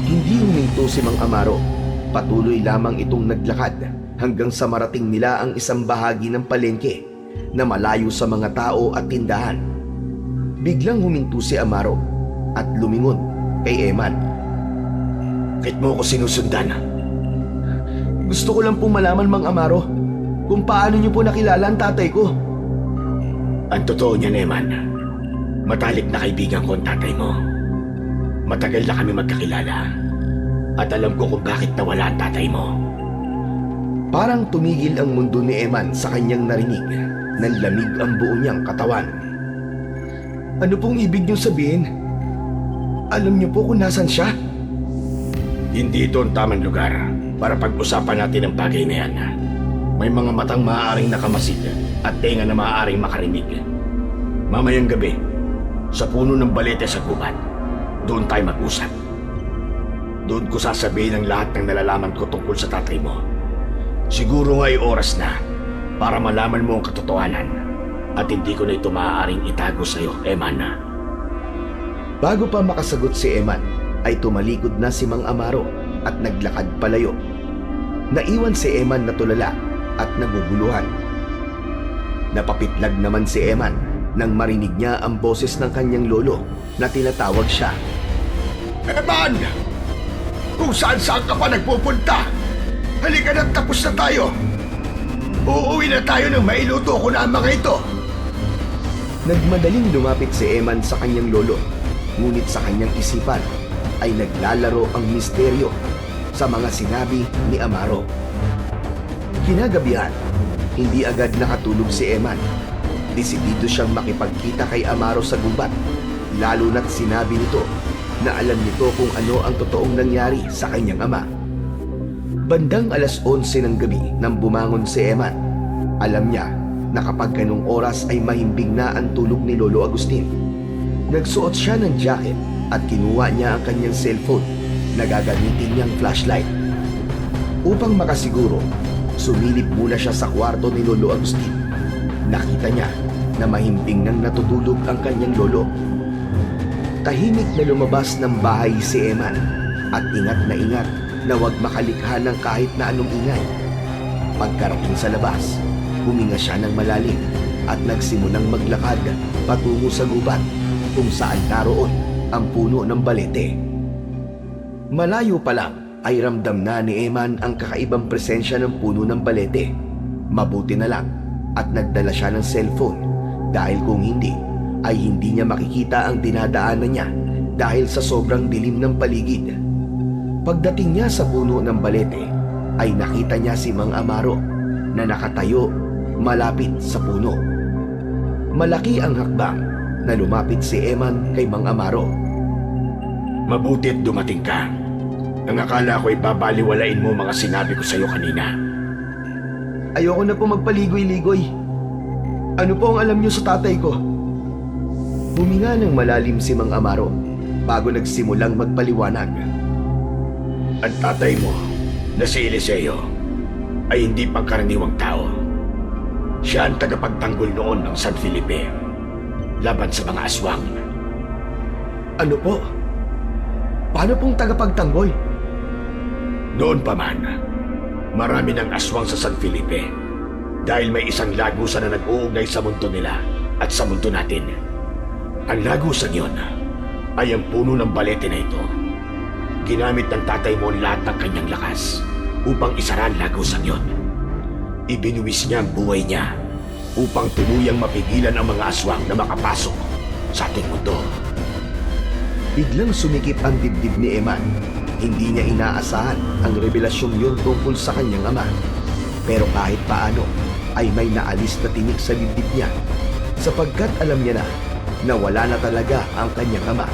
Hindi huminto si Mang Amaro. Patuloy lamang itong naglakad hanggang sa marating nila ang isang bahagi ng palengke na malayo sa mga tao at tindahan. Biglang huminto si Amaro at lumingon kay Eman. Bakit mo ako sinusundan? Gusto ko lang pong malaman, Mang Amaro, kung paano niyo po nakilala ang tatay ko. Ang totoo niyan, Eman, matalik na kaibigan ko ang tatay mo. Matagal na kami magkakilala at alam ko kung bakit nawala ang tatay mo. Parang tumigil ang mundo ni Eman sa kanyang narinig. Nanlamig ang buo niyang katawan. Ano pong ibig niyo sabihin? Alam niyo po kung nasan siya? Hindi ito ang tamang lugar para pag-usapan natin ang bagay na yan. May mga matang maaaring nakamasid at tenga na maaaring makarinig. Mamayang gabi, sa puno ng balete sa gubat, doon tayo mag-usap. Doon ko sasabihin ang lahat ng nalalaman ko tungkol sa tatay mo. Siguro nga ay oras na para malaman mo ang katotohanan at hindi ko na ito maaaring itago sa iyo, Eman. Bago pa makasagot si Eman, ay tumalikod na si Mang Amaro at naglakad palayo. Naiwan si Eman na tulala at naguguluhan. Napapitlag naman si Eman nang marinig niya ang boses ng kanyang lolo na tinatawag siya. Eman! Kung saan-saan ka pa nagpupunta, halika na, tapos na tayo. Uuwi na tayo nang mailuto ko na ang mga ito. Nagmadaling lumapit si Eman sa kanyang lolo, ngunit sa kanyang isipan ay naglalaro ang misteryo sa mga sinabi ni Amaro. Kinagabihan, hindi agad nakatulog si Eman. Desidido siyang makipagkita kay Amaro sa gubat, lalo na't sinabi nito na alam nito kung ano ang totoong nangyari sa kanyang ama. Bandang alas 11 ng gabi nang bumangon si Eman, alam niya na kapag ganung oras ay mahimbing na ang tulog ni Lolo Agustin. Nagsuot siya ng jacket at kinuha niya ang kanyang cellphone na gagamitin niyang flashlight. Upang makasiguro, sumilip muna siya sa kwarto ni Lolo Agustin. Nakita niya na mahimbing nang natutulog ang kanyang lolo. Tahimik na lumabas ng bahay si Eman at ingat na huwag makalikha ng kahit na anong ingay. Pagkarating sa labas, huminga siya ng malalim at nagsimulang maglakad patungo sa gubat kung saan naroon ang puno ng balete. Malayo pa lang ay ramdam na ni Eman ang kakaibang presensya ng puno ng balete. Mabuti na lang at nagdala siya ng cellphone dahil kung hindi ay hindi niya makikita ang dinadaanan niya dahil sa sobrang dilim ng paligid. Pagdating niya sa puno ng balete ay nakita niya si Mang Amaro na nakatayo malapit sa puno. Malaki ang hakbang na lumapit si Eman kay Mang Amaro. Mabuti't dumating ka. Ang akala ko ay babaliwalain mo mga sinabi ko sa iyo kanina. Ayoko na po magpaligoy-ligoy. Ano po ang alam niyo sa tatay ko? Huminga ng malalim si Mang Amaro bago nagsimulang magpaliwanag. Ang tatay mo na si Eliseo ay hindi pangkaraniwang tao. Siya ang tagapagtanggol noon ng San Felipe laban sa mga aswang. Ano po? Paano pong tagapagtanggol? Noon pa man, marami ng aswang sa San Felipe dahil may isang lagusan na nag-uugnay sa mundo nila at sa mundo natin. Ang lagusan yon ay ang puno ng balete na ito. Ginamit ng tatay mo lahat ng kanyang lakas upang isara ang lagusan yon. Ibinuwis niya ang buhay niya upang tuluyang mapigilan ang mga aswang na makapasok sa ating mundo. Biglang sumikip ang dibdib ni Eman. Hindi niya inaasahan ang revelasyong yun tungkol sa kanyang ama. Pero kahit paano ay may naalis na tinik sa dibdib niya sapagkat alam niya na wala na talaga ang kanyang ama.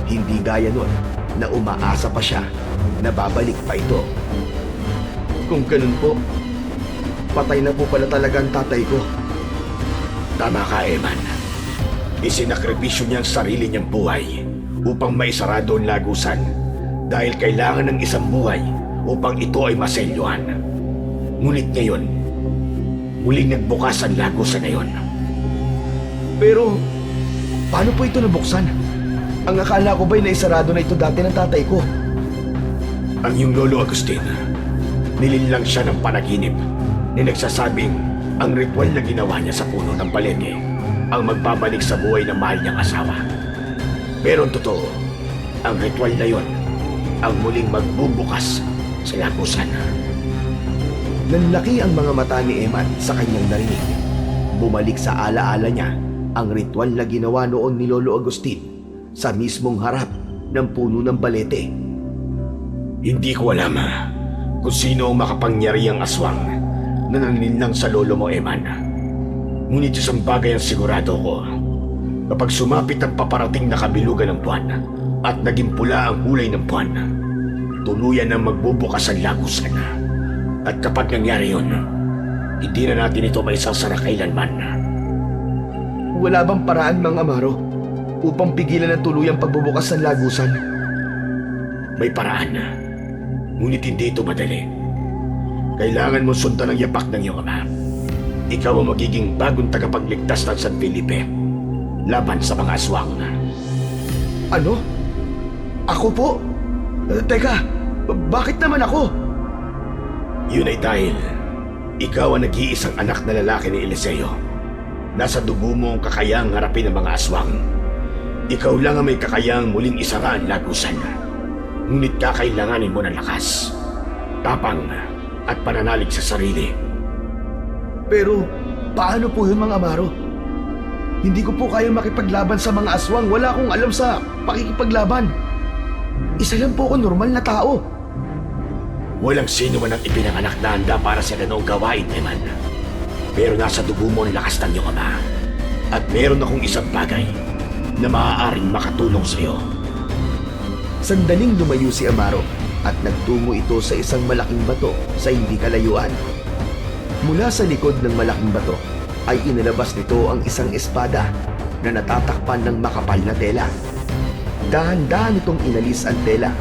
Hindi gaya nun na umaasa pa siya na babalik pa ito. Kung ganun po, patay na po pala talaga ang tatay ko. Tama ka, Eman. Isinakripisyo niya ang sarili niyang buhay upang maisarado ang lagusan dahil kailangan ng isang buhay upang ito ay maselyuhan. Ngunit ngayon, muling nagbukas ang lagusan na yon. Pero, paano po ito nabuksan? Ang akala ko ba'y naisarado na ito dati ng tatay ko? Ang iyong lolo Agustin, nilinlang siya ng panaginip na nagsasabing ang ritual na ginawa niya sa puno ng palengke ang magbabalik sa buhay ng mahal niyang asawa. Pero ang totoo, ang ritual na yon ang muling magbubukas sa lagusan. Nanlaki ang mga mata ni Eman sa kanyang narinig. Bumalik sa alaala niya ang ritual na ginawa noon ni Lolo Agustin sa mismong harap ng puno ng balete. Hindi ko alam kung sino ang makapangyarihang aswang na nanlinlang sa lolo mo, Eman. Ngunit isang bagay ang sigurado ko. Kapag sumapit ang paparating na kabilugan ng buwan at naging pula ang kulay ng buwan, tuluyan ang magbubukas ang lagusan. At kapag nangyari yun, hindi na natin ito maisasara kailanman. Wala bang paraan, Mang Amaro, upang pigilan ang tuluyang pagbubukas ng lagusan? May paraan, ngunit hindi ito madali. Kailangan mo sundan ang yapak ng iyong ama. Ikaw ang magiging bagong tagapagligtas ng San Felipe laban sa mga aswang. Ano? Ako po? Teka, bakit naman ako? Yun ay dahil ikaw ang nag-iisang anak na lalaki ni Eliseo. Nasa dugo mo ang kakayang harapin ng mga aswang. Ikaw lang ang may kakayang muling isara ang lagusan. Ngunit kakailanganin mo ng lakas, tapang at pananalig sa sarili. Pero, paano po yun, Mang Amaro? Hindi ko po kayang makipaglaban sa mga aswang. Wala akong alam sa pakikipaglaban. Isa lang po ako normal na tao. Walang sino man ang ipinanganak na handa para sa ganoong gawain, Eman. Pero nasa dugo mo ang lakas ng iyong ama. At meron akong isang bagay na maaaring makatulong sa iyo. Sandaling lumayo si Amaro at nagtungo ito sa isang malaking bato sa hindi kalayuan. Mula sa likod ng malaking bato ay inilabas nito ang isang espada na natatakpan ng makapal na tela. Dahan-dahan itong inalis ang tela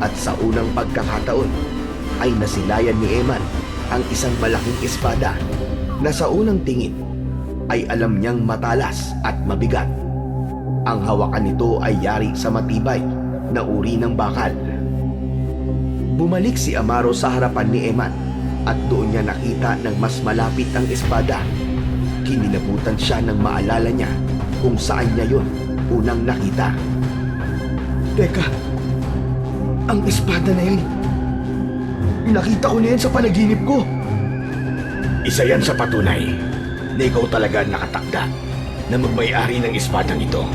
at sa unang pagkakataon ay nasilayan ni Eman ang isang malaking espada na sa unang tingin ay alam niyang matalas at mabigat. Ang hawakan nito ay yari sa matibay na uri ng bakal. Bumalik si Amaro sa harapan ni Eman at doon niya nakita ng mas malapit ang espada. Kinilabutan siya nang maalala niya kung saan niya yun unang nakita. Teka, ang espada na yun, nakita ko na yan sa panaginip ko. Isa yan sa patunay na ikaw talaga nakatakda na magmay-ari ng espadang ito.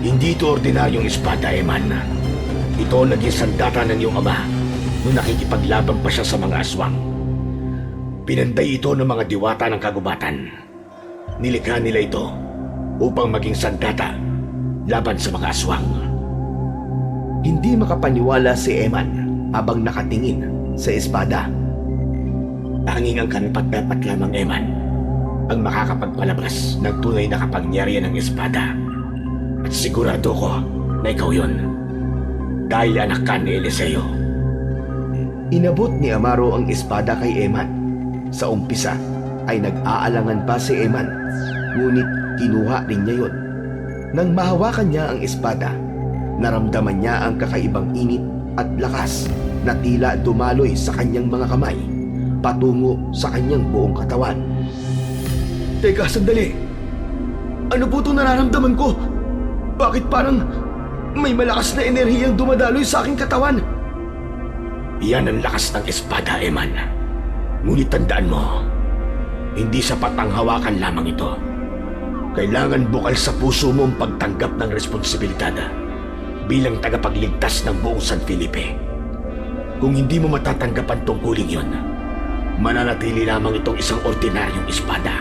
Hindi ito ordinaryong espada, Eman. Ito ang naging sandata ng iyong ama nung nakikipaglaban pa siya sa mga aswang. Pinantay ito ng mga diwata ng kagubatan. Nilikha nila ito upang maging sandata laban sa mga aswang. Hindi makapaniwala si Eman habang nakatingin sa espada. Tanging ang karapat-dapat lamang, Eman, ang makakapagpalabas ng tunay na kapangyarihan ng espada. At sigurado ko na ikaw yun, dahil anak ka ni Eliseo. Inabot ni Amaro ang espada kay Eman. Sa umpisa ay nag-aalangan pa si Eman, ngunit kinuha rin niya yun. Nang mahawakan niya ang espada, naramdaman niya ang kakaibang init at lakas na tila dumaloy sa kanyang mga kamay patungo sa kanyang buong katawan. Teka, sandali. Ano po itong nararamdaman ko? Bakit parang may malakas na enerhiyang dumadaloy sa aking katawan? Yan ang lakas ng espada, Eman. Ngunit tandaan mo, hindi sapat ang hawakan lamang ito. Kailangan bukal sa puso mo ang pagtanggap ng responsibilidad bilang tagapagligtas ng buong San Felipe. Kung hindi mo matatanggap ang tungkuling yon, mananatili lamang itong isang ordinaryong espada.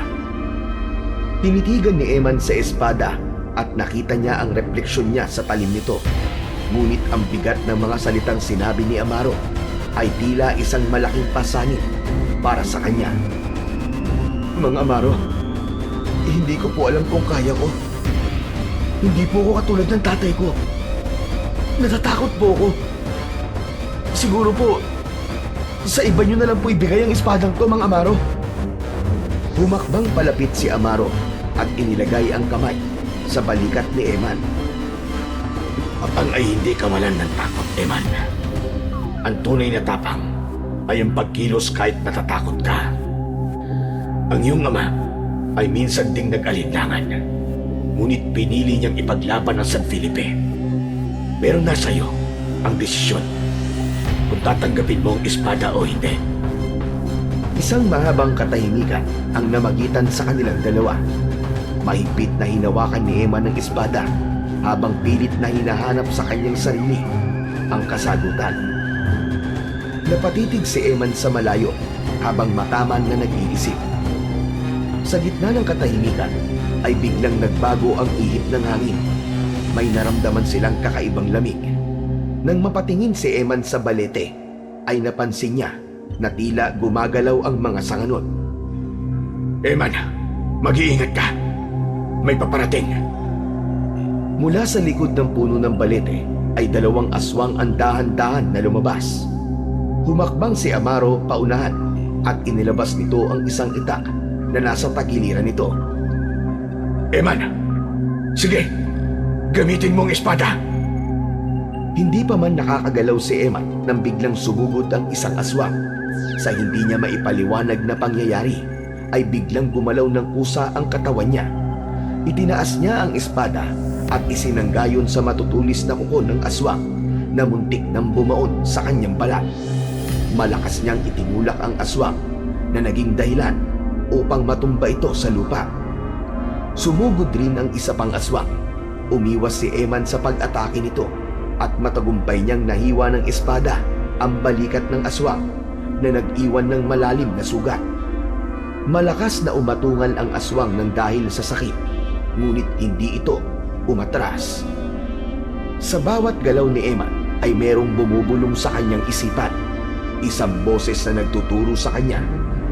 Tinitigan ni Eman sa espada at nakita niya ang refleksyon niya sa talim nito. Ngunit ang bigat ng mga salitang sinabi ni Amaro ay tila isang malaking pasanin para sa kanya. Mang Amaro, hindi ko po alam kung kaya ko. Hindi po ako katulad ng tatay ko. Natatakot po ako. Siguro po, sa iba nyo na lang po ibigay ang espadang to, Mang Amaro. Humakbang palapit si Amaro at inilagay ang kamay sa balikat ni Eman. Tapang ay hindi kawalan ng takot, Eman. Ang tunay na tapang ay ang pagkilos kahit natatakot ka. Ang iyong ama ay minsan ding nag-alinlangan, ngunit pinili niyang ipaglaban ang San Felipe. Pero nasa iyo ang desisyon kung tatanggapin mo ang espada o hindi. Isang mahabang katahimikan ang namagitan sa kanilang dalawa. Mahigpit na hinawakan ni Eman ng espada habang pilit na hinahanap sa kanyang sarili ang kasagutan. Napatitig si Eman sa malayo habang mataman na nag-iisip. Sa gitna ng katahimikan ay biglang nagbago ang ihip ng hangin. May naramdaman silang kakaibang lamig. Nang mapatingin si Eman sa balete, ay napansin niya na tila gumagalaw ang mga sanganon. Eman, mag-iingat ka. May paparating. Mula sa likod ng puno ng balete ay dalawang aswang ang dahan-dahan na lumabas. Humakbang si Amaro paunahan at inilabas nito ang isang itak na nasa tagiliran nito. Eman, sige, gamitin mo ang espada. Hindi pa man nakakagalaw si Eman nang biglang sumugod ang isang aswang. Sa hindi niya maipaliwanag na pangyayari, ay biglang gumalaw ng kusa ang katawan niya. Itinaas niya ang espada at isinanggayon sa matutulis na kuko ng aswang na muntik nang bumaon sa kanyang balat. Malakas niyang itinulak ang aswang na naging dahilan upang matumba ito sa lupa. Sumugod rin ang isa pang aswang. Umiwas si Eman sa pag-atake nito at matagumpay niyang nahiwa ng espada ang balikat ng aswang na nag-iwan ng malalim na sugat. Malakas na umatungal ang aswang ng dahil sa sakit, ngunit hindi ito umatras. Sa bawat galaw ni Eman ay merong bumubulong sa kanyang isipan. Isang boses na nagtuturo sa kanya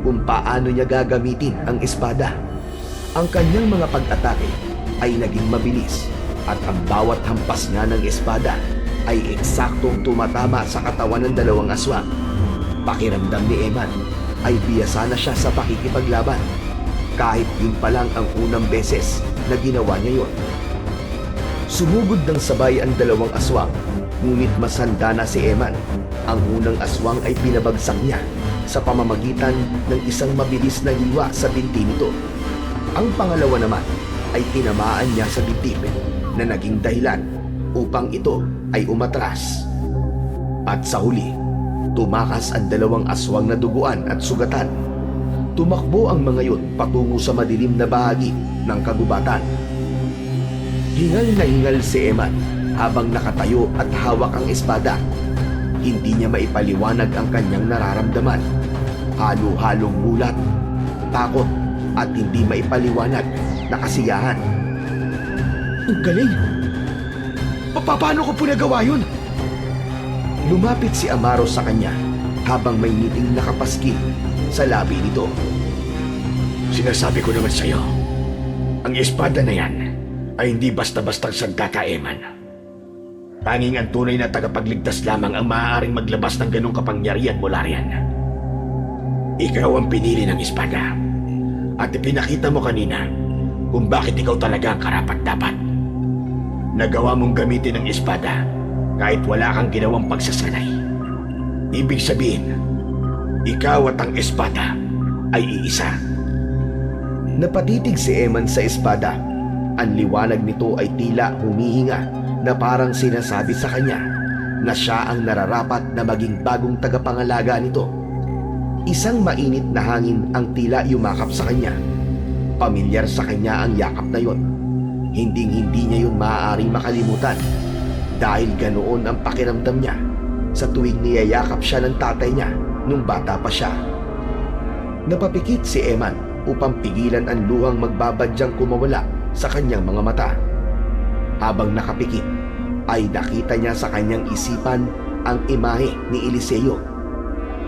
kung paano niya gagamitin ang espada. Ang kanyang mga pag-atake ay naging mabilis at ang bawat hampas nga ng espada ay eksaktong tumatama sa katawan ng dalawang aswang. Pakiramdam ni Eman ay biyasa na siya sa pakikipaglaban kahit yun pa lang ang unang beses na ginawa niya yun. Sumugod ng sabay ang dalawang aswang, ngunit mas handa na si Eman. Ang unang aswang ay pinabagsak niya sa pamamagitan ng isang mabilis na hiwa sa binti nito. Ang pangalawa naman ay tinamaan niya sa dibdib na naging dahilan upang ito ay umatras. At sa huli, tumakas ang dalawang aswang na duguan at sugatan. Tumakbo ang mga yun patungo sa madilim na bahagi ng kagubatan. Hingal na hingal si Eman habang nakatayo at hawak ang espada. Hindi niya maipaliwanag ang kanyang nararamdaman. Halo-halong mulat, takot at hindi maipaliwanag na kasiyahan. Ang galing! Paano ko po nagawa yun? Lumapit si Amaro sa kanya habang may ngiting nakapaskil sa labi nito. Sinasabi ko naman sa'yo, ang espada na yan ay hindi basta-bastang sandata, Eman. Tanging ang tunay na tagapagligtas lamang ang maaaring maglabas ng ganong kapangyarihan mula riyan. Ikaw ang pinili ng espada at ipinakita mo kanina kung bakit ikaw talaga ang karapat-dapat. Nagawa mong gamitin ang espada kahit wala kang ginawang pagsasanay. Ibig sabihin, ikaw at ang espada ay iisa. Napatitig si Eman sa espada. Ang liwanag nito ay tila humihinga na parang sinasabi sa kanya na siya ang nararapat na maging bagong tagapangalaga nito. Isang mainit na hangin ang tila yumakap sa kanya. Pamilyar sa kanya ang yakap na yon. Hinding-hindi niya yun maaaring makalimutan dahil ganoon ang pakiramdam niya sa tuwing niyayakap siya ng tatay niya nung bata pa siya. Napapikit si Eman upang pigilan ang luhang magbabadyang kumawala sa kanyang mga mata. Habang nakapikit, ay nakita niya sa kanyang isipan ang imahe ni Eliseo.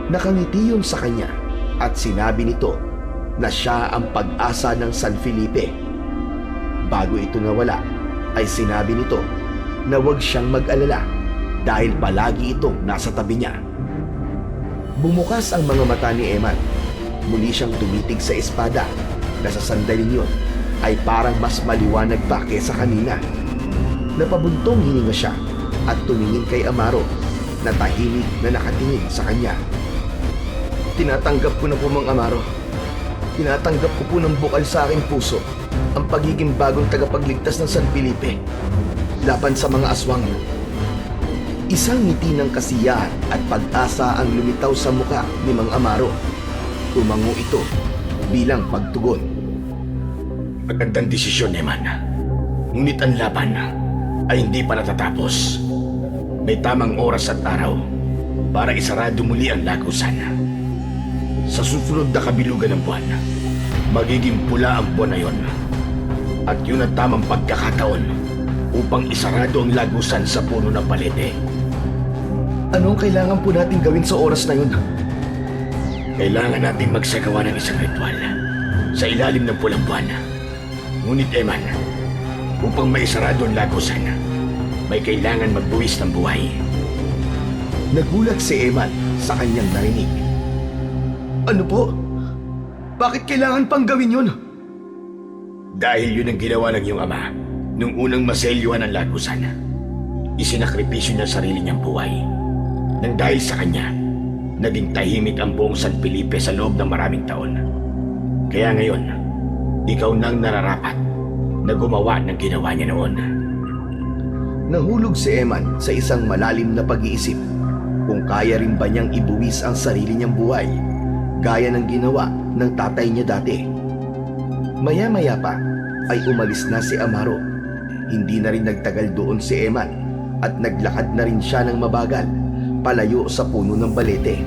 Nakangiti yun sa kanya at sinabi nito na siya ang pag-asa ng San Felipe. Bago ito nawala, ay sinabi nito na huwag siyang mag-alala dahil palagi itong nasa tabi niya. Bumukas ang mga mata ni Eman. Muli siyang tumitig sa espada na sa sandaling yun ay parang mas maliwanag pa kesa kanina. Napabuntong hininga siya at tumingin kay Amaro na tahimik na nakatingin sa kanya. Tinatanggap ko na po, Mang Amaro. Tinatanggap ko po ng bukal sa aking puso ang pagiging bagong tagapagligtas ng San Felipe laban sa mga aswang. Isang ngiti ng kasiyahan at pag-asa ang lumitaw sa muka ni Mang Amaro. Tumango ito bilang pagtugon. Magandang desisyon, Eman. Ngunit ang laban ay hindi pa natatapos. May tamang oras at araw para isarado muli ang lagusan. Sa susunod na kabilugan ng buwan, magiging pula ang buwan na yon. At yun ang tamang pagkakataon upang isarado ang lagusan sa puno ng palete. Anong kailangan po natin gawin sa oras na yun? Kailangan natin magsagawa ng isang ritual sa ilalim ng pulang buwan. Ngunit, Eman, upang maisarado ang lagusan, may kailangan magbuwis ng buhay. Nagulat si Eman sa kanyang narinig. Ano po? Bakit kailangan pang gawin yun? Dahil yun ang ginawa ng iyong ama nung unang maselyuhan ang lagusan. Isinakripisyo niya ang sarili niyang buhay. Nang dahil sa kanya, naging tahimik ang buong San Felipe sa loob ng maraming taon. Kaya ngayon, ikaw nang nararapat na gumawa ng ginawa niya noon. Nahulog si Eman sa isang malalim na pag-iisip kung kaya rin ba niyang ibuwis ang sarili niyang buhay gaya ng ginawa ng tatay niya dati. Maya-maya pa ay umalis na si Amaro. Hindi na rin nagtagal doon si Eman at naglakad na rin siya ng mabagal palayo sa puno ng balete.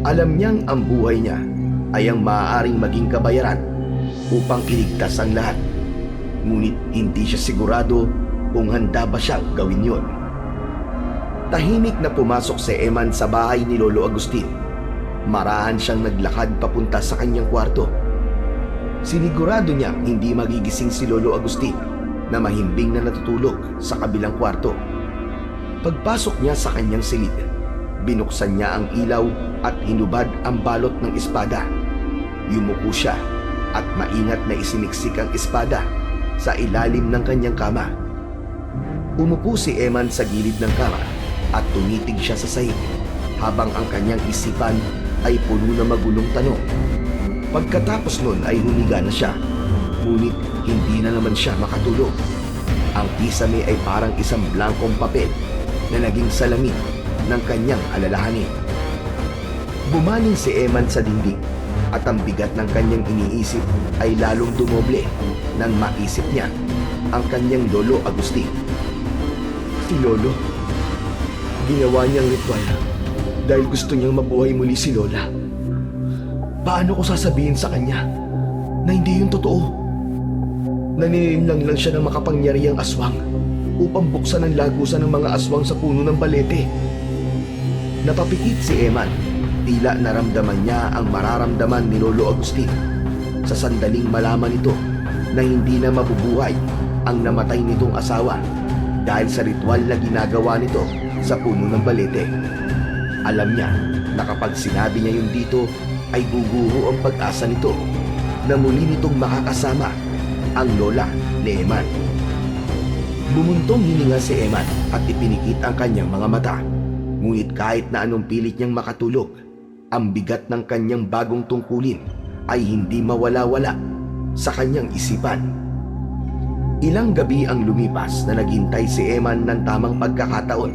Alam niyang ang buhay niya ay ang maaaring maging kabayaran upang iligtas ang lahat. Ngunit hindi siya sigurado kung handa ba siyang gawin yon. Tahimik na pumasok si Eman sa bahay ni Lolo Agustin. Marahan siyang naglakad papunta sa kanyang kwarto. Sinigurado niya hindi magigising si Lolo Agustin na mahimbing na natutulog sa kabilang kwarto. Pagpasok niya sa kanyang silid, binuksan niya ang ilaw at hinubad ang balot ng espada. Yumuko siya at maingat na isiniksik ang espada sa ilalim ng kanyang kama. Umupo si Eman sa gilid ng kama at tumitig siya sa sahig habang ang kanyang isipan ay puno na magulong tanong. Pagkatapos nun ay humiga na siya, ngunit hindi na naman siya makatulog. Ang kisame ay parang isang blankong papel na naging salamin ng kanyang alalahanin. Bumaling si Eman sa dingding at ang bigat ng kanyang iniisip ay lalong dumoble nang maisip niya ang kanyang Lolo Agustin. Si Lolo, ginawa niyang ritual dahil gusto niyang mabuhay muli si Lola. Paano ko sasabihin sa kanya na hindi yun totoo? Nanininlang lang siya ng makapangyarihang aswang upang buksan ang lagusan ng mga aswang sa puno ng balete. Napapikit si Eman. Tila naramdaman niya ang mararamdaman ni Lolo Agustin sa sandaling malaman nito na hindi na mabubuhay ang namatay nitong asawa dahil sa ritual na ginagawa nito sa puno ng balete. Alam niya na kapag sinabi niya yun dito ay guguho ang pag-asa nito na muli nitong makakasama ang lola ni Eman. Bumuntong hininga si Eman at ipinikit ang kanyang mga mata. Ngunit kahit na anong pilit niyang makatulog, ang bigat ng kanyang bagong tungkulin ay hindi mawala-wala sa kanyang isipan. Ilang gabi ang lumipas na naghintay si Eman ng tamang pagkakataon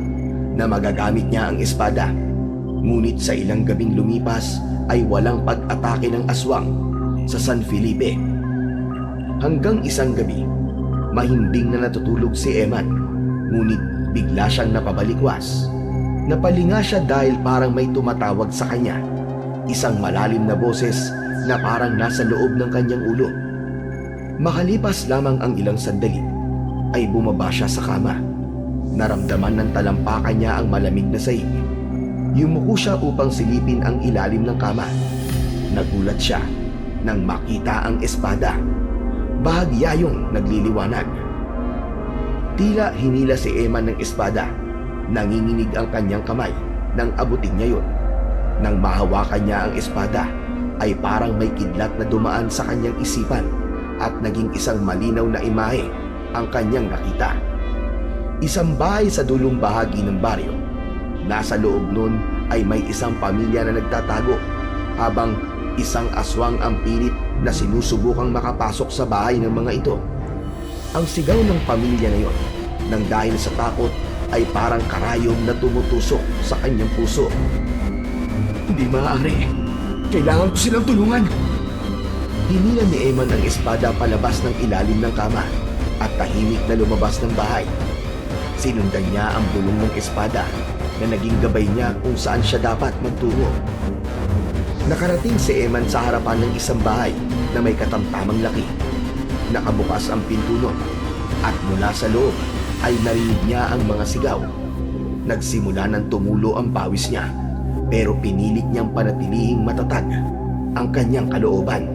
na magagamit niya ang espada. Ngunit sa ilang gabing lumipas ay walang pag-atake ng aswang sa San Felipe. Hanggang isang gabi, mahimbing na natutulog si Eman, ngunit bigla siyang napabalikwas. Napalinga siya dahil parang may tumatawag sa kanya. Isang malalim na boses na parang nasa loob ng kanyang ulo. Makalipas lamang ang ilang sandali, ay bumaba siya sa kama. Naramdaman ng talampakan niya ang malamig na sahig. Yumuko siya upang silipin ang ilalim ng kama. Nagulat siya nang makita ang espada. Bahagya yung nagliliwanag. Tila hinila si Eman ng espada. Nanginginig ang kanyang kamay nang abutin niya yun. Nang mahawakan niya ang espada, ay parang may kidlat na dumaan sa kanyang isipan at naging isang malinaw na imahe ang kanyang nakita. Isang bahay sa dulong bahagi ng baryo. Nasa loob nun ay may isang pamilya na nagtatago habang isang aswang ang pilit na sinusubukang makapasok sa bahay ng mga ito. Ang sigaw ng pamilya na yon, nang dahil sa takot, ay parang karayom na tumutusok sa kanyang puso. Hindi maaari. Kailangan ko silang tulungan. Hinila ni Eman ang espada palabas ng ilalim ng kama at tahimik na lumabas ng bahay. Sinundan niya ang bulong ng espada na naging gabay niya kung saan siya dapat magtungo. Nakarating si Eman sa harapan ng isang bahay na may katamtamang laki. Nakabukas ang pinto nun at mula sa loob ay narinig niya ang mga sigaw. Nagsimula ng tumulo ang pawis niya, pero pinilit niyang panatilihing matatag ang kanyang kalooban.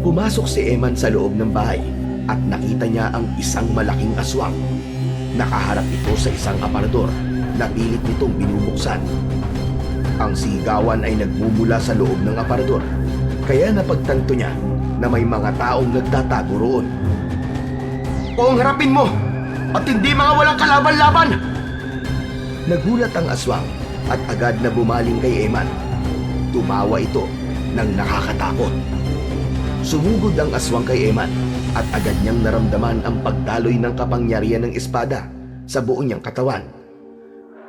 Pumasok si Eman sa loob ng bahay at nakita niya ang isang malaking aswang. Nakaharap ito sa isang aparador na pilit nitong binubuksan. Ang sigawan ay nagmumula sa loob ng aparador, kaya napagtanto niya na may mga taong nagtatago roon. Kung harapin mo at hindi mga walang kalaban-laban! Nagulat ang aswang at agad na bumaling kay Eman. Tumawa ito nang nakakatakot. Sumugod ang aswang kay Eman at agad niyang naramdaman ang pagdaloy ng kapangyarihan ng espada sa buo niyang katawan.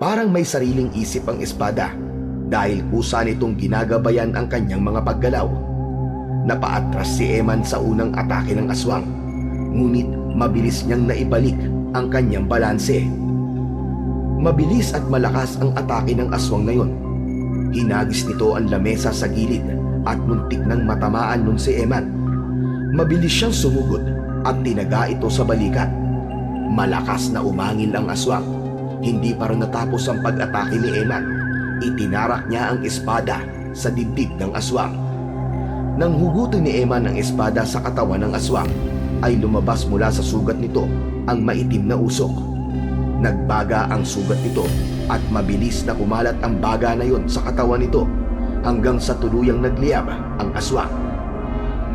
Parang may sariling isip ang espada dahil kusa nitong ginagabayan ang kanyang mga paggalaw. Napaatras si Eman sa unang atake ng aswang, ngunit mabilis niyang naibalik ang kanyang balanse. Mabilis at malakas ang atake ng aswang na yon. Hinagis nito ang lamesa sa gilid at muntik nang matamaan nun si Eman. Mabilis siyang sumugod at tinaga ito sa balikat. Malakas na umangil ang aswang. Hindi pa rin natapos ang pag-atake ni Eman. Itinarak niya ang espada sa dibdib ng aswang. Nang hugutin ni Eman ang espada sa katawan ng aswang, ay lumabas mula sa sugat nito ang maitim na usok. Nagbaga ang sugat nito at mabilis na kumalat ang baga na yon sa katawan nito hanggang sa tuluyang nagliyab ang aswang.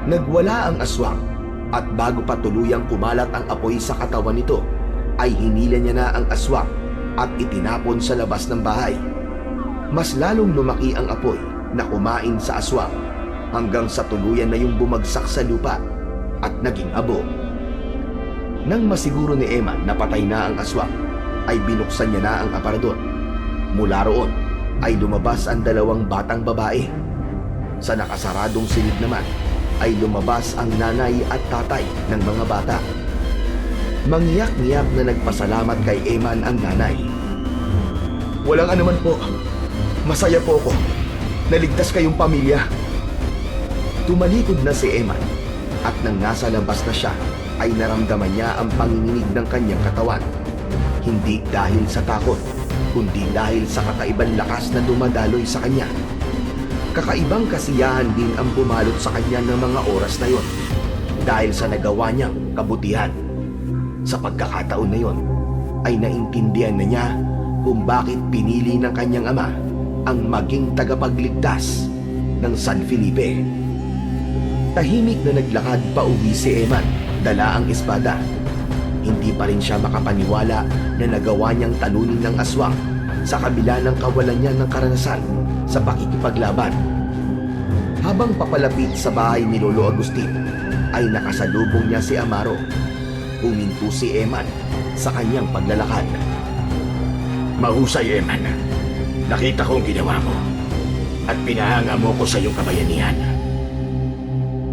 Nagwala ang aswang at bago pa tuluyang kumalat ang apoy sa katawan nito, ay hinila niya na ang aswang at itinapon sa labas ng bahay. Mas lalong lumaki ang apoy na kumain sa aswang hanggang sa tuluyan na yung bumagsak sa lupa at naging abo. Nang masiguro ni Eman na patay na ang aswang, ay binuksan niya na ang aparador. Mula roon ay lumabas ang dalawang batang babae. Sa nakasaradong silid naman ay lumabas ang nanay at tatay ng mga bata. Mangyak-ngyak na nagpasalamat kay Eman ang nanay. Walang anuman po. Masaya po ako. Naligtas kayong pamilya. Tumalikod na si Eman at nang nasa labas na siya ay naramdaman niya ang panginginig ng kanyang katawan. Hindi dahil sa takot, kundi dahil sa kakaibang lakas na dumadaloy sa kanya. Kakaibang kasiyahan din ang bumalot sa kanya ng mga oras na yon dahil sa nagawa niyang kabutihan. Sa pagkakataon na yon ay naintindihan na niya kung bakit pinili ng kanyang ama ang maging tagapagligtas ng San Felipe. Tahimik na naglakad pa uwi si Eman, dala ang espada. Hindi pa rin siya makapaniwala na nagawa niyang talunin ng aswang sa kabila ng kawalan niya ng karanasan sa pakikipaglaban. Habang papalapit sa bahay ni Lolo Agustin, ay nakasalubong niya si Amaro. Huminto si Eman sa kanyang paglalakad. Mahusay, Eman. Nakita ko ang ginawa mo at pinahanga mo ko sa iyong kabayanihan.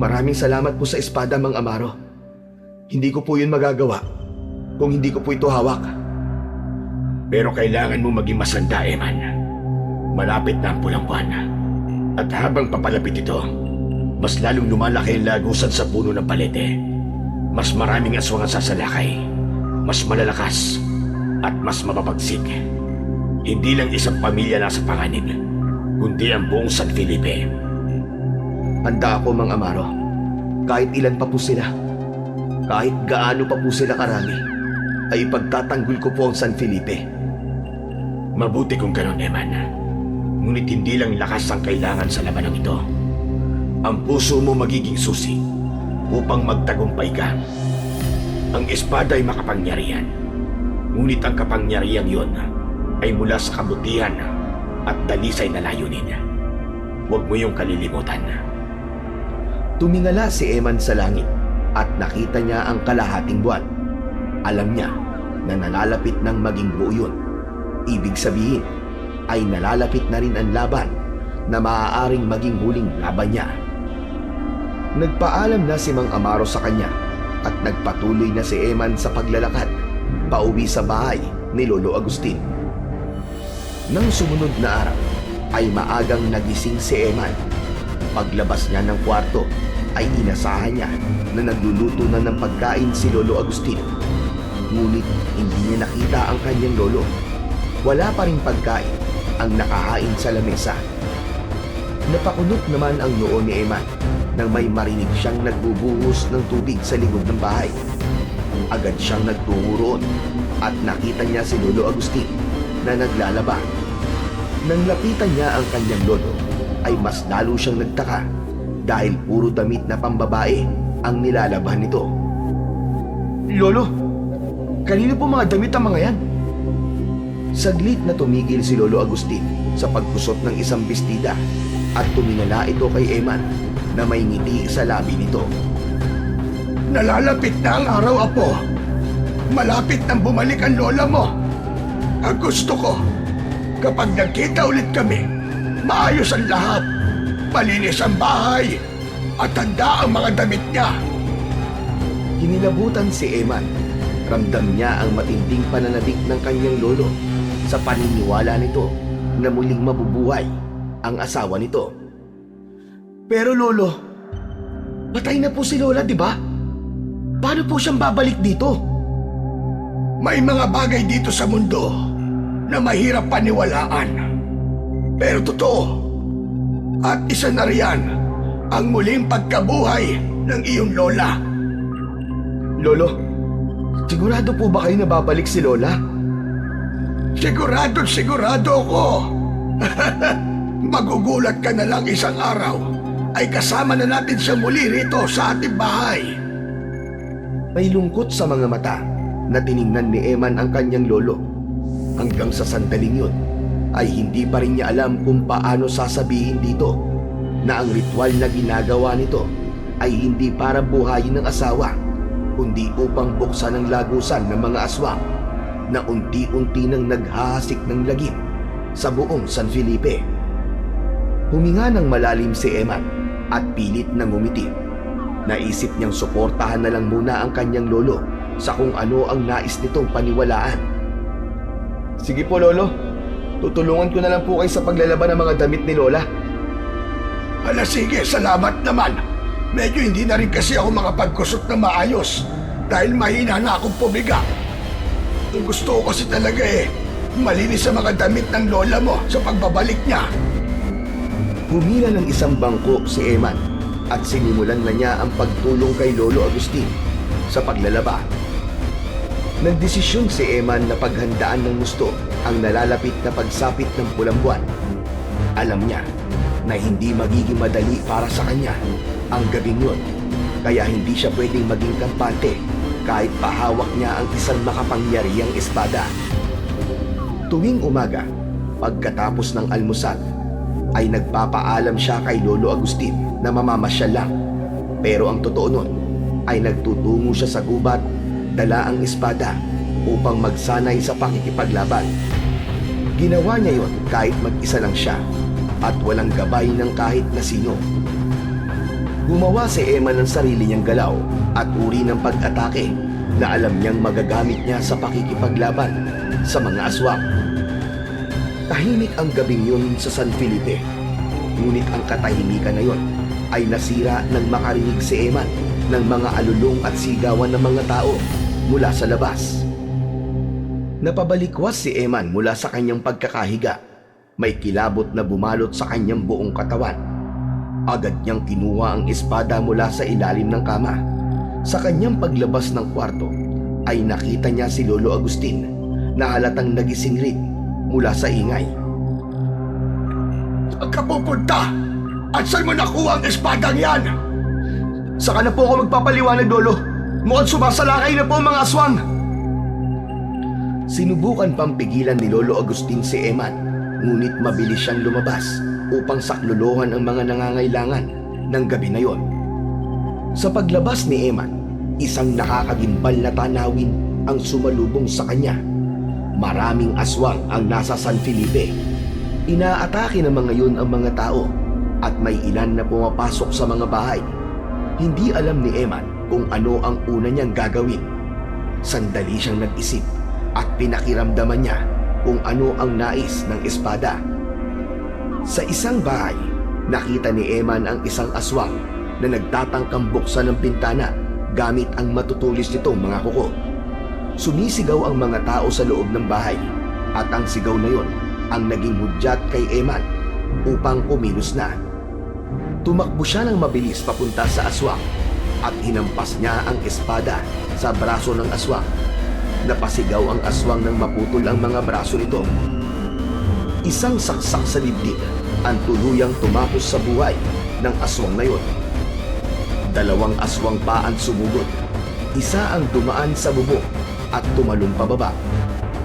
Maraming salamat po sa espada, Mang Amaro. Hindi ko po yun magagawa kung hindi ko po ito hawak. Pero kailangan mo maging masanda, Eman. Malapit na ang pulang buwan. At habang papalapit ito, mas lalong lumalaki ang lagusan sa puno ng palete. Mas maraming aswang ang sasalakay, mas malalakas, at mas mapapagsik. Hindi lang isang pamilya nasa panganib, kundi ang buong San Felipe. Handa ako, Mang Amaro. Kahit ilan pa po sila. Kahit gaano pa po sila karami. ay ipagtatanggol ko po ang San Felipe. Mabuti kung ganon, Eman. Ngunit hindi lang lakas ang kailangan sa labanang ito. Ang puso mo magiging susi upang magtagumpay ka. Ang espada ay makapangyarihan. Ngunit ang kapangyarihang yon ay mula sa kabutihan at dalisay na layunin. Huwag mo yung kalilimutan. Tumingala si Eman sa langit at nakita niya ang kalahating buwan. Alam niya na nalalapit ng maging buo yun. Ibig sabihin ay nalalapit na rin ang laban na maaaring maging huling laban niya. Nagpaalam na si Mang Amaro sa kanya at nagpatuloy na si Eman sa paglalakad pauwi sa bahay ni Lolo Agustin. Nang sumunod na araw ay maagang nagising si Eman. Paglabas niya ng kwarto ay inasahan niya na nagluluto na ng pagkain si Lolo Agustin. Ngunit hindi niya nakita ang kanyang lolo. Wala pa ring pagkain ang nakahain sa lamesa. Napakunot naman ang noo ni Eman nang may marinig siyang nagbubuhos ng tubig sa likod ng bahay. Agad siyang nagtungo roon at nakita niya si Lolo Agustin na naglalaba. Nang lapitan niya ang kanyang lolo ay mas lalo siyang nagtaka dahil puro damit na pambabae ang nilalaban nito. Lolo, kanino po mga damit ang mga yan? Saglit na tumigil si Lolo Agustin sa pagkusot ng isang bestida at tumingala ito kay Eman na may ngiti sa labi nito. Nalalapit na ang araw, Apo. Malapit nang bumalik ang lola mo. Ang gusto ko, kapag nagkita ulit kami, maayos ang lahat. Malinis ang bahay at handa ang mga damit niya. Kinilabutan si Eman. Ramdam niya ang matinding pananabik ng kanyang lolo sa paniniwala nito na muling mabubuhay ang asawa nito. Pero lolo, patay na po si lola, di ba? Paano po siyang babalik dito? May mga bagay dito sa mundo na mahirap paniwalaan. Pero totoo. At isa na riyan ang muling pagkabuhay ng iyong lola. Lolo, sigurado po ba kayo na babalik si lola? Sigurado ko. Magugulat ka na lang isang araw ay kasama na natin siya muli rito sa ating bahay. May lungkot sa mga mata na tiningnan ni Eman ang kanyang lolo. Hanggang sa sandaling yun ay hindi pa rin niya alam kung paano sasabihin dito na ang ritual na ginagawa nito ay hindi para buhayin ng asawa, kundi upang buksan ang lagusan ng mga aswang na unti-unti nang naghahasik ng lagim sa buong San Felipe. Huminga ng malalim si Eman at pilit na ngumiti. Naisip niyang suportahan na lang muna ang kanyang lolo sa kung ano ang nais nitong paniwalaan. Sige po, Lolo. Tutulungan ko na lang po kayo sa paglalaban ng mga damit ni Lola. Hala, sige, salamat naman. Medyo hindi na rin kasi ako makapagkusot na maayos dahil mahina na akong pumiga. Ang gusto ko kasi talaga malinis sa mga damit ng lola mo sa pagbabalik niya. Humila ng isang bangko si Eman at sinimulan na niya ang pagtulong kay Lolo Agustin sa paglalaba. Nagdesisyon si Eman na paghandaan ng gusto ang nalalapit na pagsapit ng pulang buwan. Alam niya na hindi magiging madali para sa kanya ang gabing yun, kaya hindi siya pwedeng maging kampante kahit pahawak niya ang isang makapangyarihang espada. Tuwing umaga, pagkatapos ng almusal, ay nagpapaalam siya kay Lolo Agustin na mamamasyal lang. Pero ang totoo nun ay nagtutungo siya sa gubat, dala ang espada upang magsanay sa pakikipaglaban. Ginawa niya yon kahit mag-isa lang siya at walang gabay ng kahit na sino. Gumawa si Eman ng sarili niyang galaw at uri ng pag-atake na alam niyang magagamit niya sa pakikipaglaban sa mga aswang. Tahimik ang gabing yun sa San Felipe, ngunit ang katahimikan na yon ay nasira nang makarinig si Eman ng mga alulong at sigawan ng mga tao mula sa labas. Napabalikwas si Eman mula sa kanyang pagkakahiga. May kilabot na bumalot sa kanyang buong katawan. Agad niyang kinuha ang espada mula sa ilalim ng kama. Sa kanyang paglabas ng kwarto, ay nakita niya si Lolo Agustin na halatang nagising rin mula sa ingay. Saan ka pupunta? At saan mo nakuha ang espadang yan? Saka na po ako magpapaliwanag, Lolo. Mukhang sumasalakay na po ang mga aswang. Sinubukan pang pigilan ni Lolo Agustin si Eman, ngunit mabilis siyang lumabas upang saklolohan ang mga nangangailangan ng gabi na yon. Sa paglabas ni Eman, isang nakakagimbal na tanawin ang sumalubong sa kanya. Maraming aswang ang nasa San Felipe. Inaatake ng mga yun ang mga tao at may ilan na pumapasok sa mga bahay. Hindi alam ni Eman kung ano ang una niyang gagawin. Sandali siyang nag-isip at pinakiramdaman niya kung ano ang nais ng espada. Sa isang bahay, nakita ni Eman ang isang aswang na nagtatangkang buksan ng pintana gamit ang matutulis nitong mga kuko. Sumisigaw ang mga tao sa loob ng bahay at ang sigaw na yon ang naging hudyat kay Eman upang kumilos na. Tumakbo siya ng mabilis papunta sa aswang at hinampas niya ang espada sa braso ng aswang. Napasigaw ang aswang nang maputol ang mga braso nito. Isang saksak sa dibdib ang tuluyang tumapos sa buhay ng aswang na yon. Dalawang aswang pa ang sumugod. Isa ang dumaan sa bubong at tumalon pababa,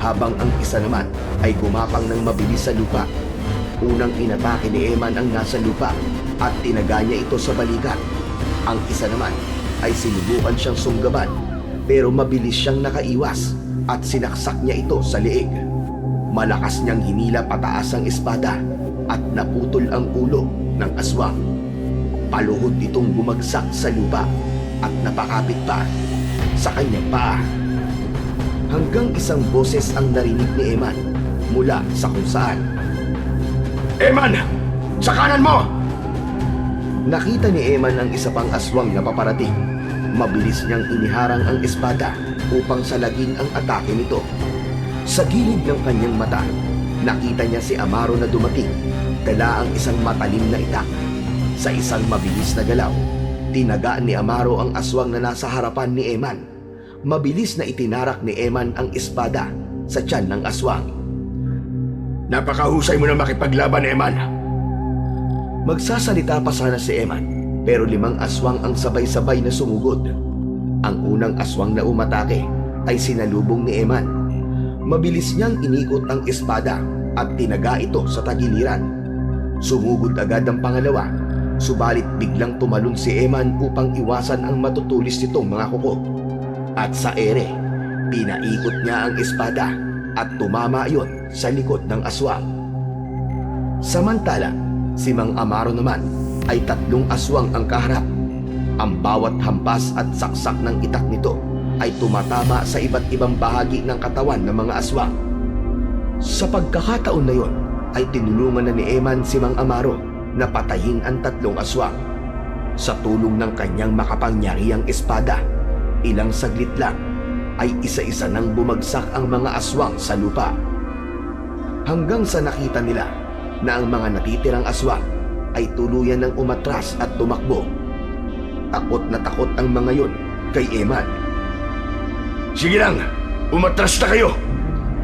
habang ang isa naman ay gumapang ng mabilis sa lupa. Unang inatake ni Eman ang nasa lupa at tinaga niya ito sa balikat. Ang isa naman ay sinubukan siyang sunggaban, pero mabilis siyang nakaiwas at sinaksak niya ito sa leeg. Malakas niyang hinila pataas ang espada at naputol ang ulo ng aswang. Paluhod itong bumagsak sa lupa at napakapit pa sa kanyang paa. Hanggang isang boses ang narinig ni Eman mula sa kung saan. Eman! Sa kanan mo! Nakita ni Eman ang isa pang aswang na paparating. Mabilis niyang iniharang ang espada upang salagin ang atake nito. Sa gilid ng kanyang mata, nakita niya si Amaro na dumating, dala ang isang matalim na itak. Sa isang mabilis na galaw, tinaga ni Amaro ang aswang na nasa harapan ni Eman. Mabilis na itinarak ni Eman ang espada sa tiyan ng aswang. Napakahusay mo na makipaglaban, Eman. Magsasalita pa sana si Eman, pero 5 aswang ang sabay-sabay na sumugod. Ang unang aswang na umatake ay sinalubong ni Eman. Mabilis niyang inikot ang espada at tinaga ito sa tagiliran. Sumugod agad ang pangalawa, subalit biglang tumalon si Eman upang iwasan ang matutulis nitong mga kuko. At sa ere, pinaikot niya ang espada at tumama iyon sa likod ng aswang. Samantala, si Mang Amaro naman ay 3 aswang ang kaharap. Ang bawat hampas at saksak ng itak nito ay tumatama sa iba't ibang bahagi ng katawan ng mga aswang. Sa pagkakataon na iyon, ay tinulungan na ni Eman si Mang Amaro na patayin ang 3 aswang. Sa tulong ng kanyang makapangyarihang espada, ilang saglit lang ay isa-isa nang bumagsak ang mga aswang sa lupa. Hanggang sa nakita nila na ang mga natitirang aswang ay tuluyan ng umatras at tumakbo. Takot na takot ang mga yun kay Eman. Sige lang, umatras na kayo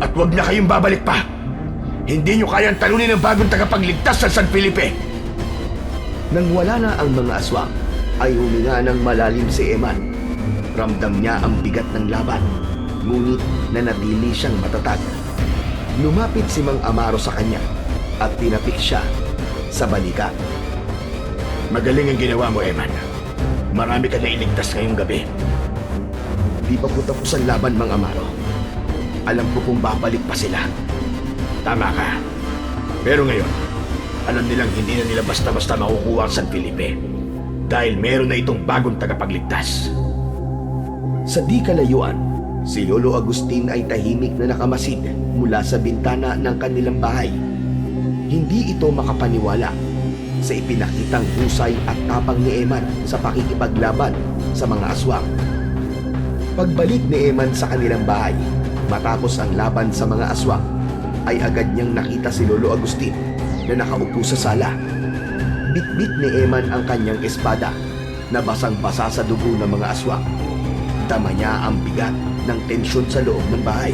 at huwag na kayong babalik pa. Hindi nyo kayang talunin ang bagong tagapagligtas sa San Felipe. Nang wala na ang mga aswang, ay huminga ng malalim si Eman. Ramdam niya ang bigat ng laban, ngunit nanatili siyang matatag. Lumapit si Mang Amaro sa kanya at tinapik siya sa balikat. Magaling ang ginawa mo, Eman. Marami ka na iligtas ngayong gabi. Di pa po tapos ang laban, Mang Amaro. Alam ko kung babalik pa sila. Tama ka. Pero ngayon, alam nilang hindi na nila basta-basta makukuha ang San Felipe dahil meron na itong bagong tagapagligtas. Sa di kalayuan, si Lolo Agustin ay tahimik na nakamasid mula sa bintana ng kanilang bahay. Hindi ito makapaniwala sa ipinakitang husay at tapang ni Eman sa pakikipaglaban sa mga aswang. Pagbalik ni Eman sa kanilang bahay, matapos ang laban sa mga aswang, ay agad niyang nakita si Lolo Agustin na nakaupo sa sala. Bitbit ni Eman ang kanyang espada na basang-basa sa dugo ng mga aswang. Dama niya ang bigat ng tensyon sa loob ng bahay.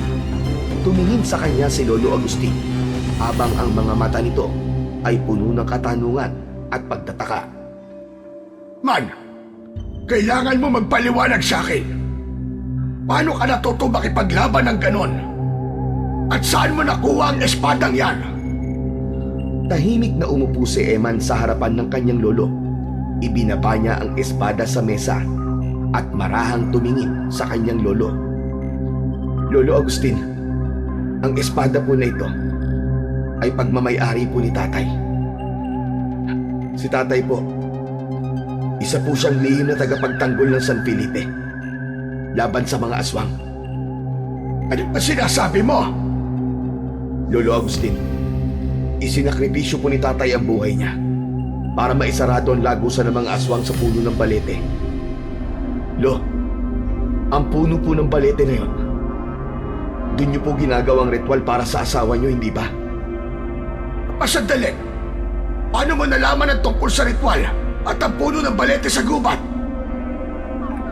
Tumingin sa kanya si Lolo Agustin habang ang mga mata nito ay puno ng katanungan at pagtataka. Man, kailangan mo magpaliwanag sa akin. Paano ka natuto makipaglaban ng ganon? At saan mo nakuha ang espadang yan? Tahimik na umupo si Eman sa harapan ng kanyang lolo. Ibinaba niya ang espada sa mesa at marahang tumingin sa kanyang lolo. Lolo Agustin, ang espada po na ito ay pagmamay-ari po ni tatay. Si tatay po, isa po siyang lihim na tagapagtanggol ng San Felipe laban sa mga aswang. Ano ba sinasabi mo? Lolo Agustin, isinakripisyo po ni tatay ang buhay niya para maisarado ang lagusan ng mga aswang sa puno ng balete. Lo, ang puno po ng balete na yon, doon niyo po ginagawang ritual para sa asawa niyo, hindi ba? Pasandali. Paano mo nalaman ang tungkol sa ritual at ang puno ng balete sa gubat?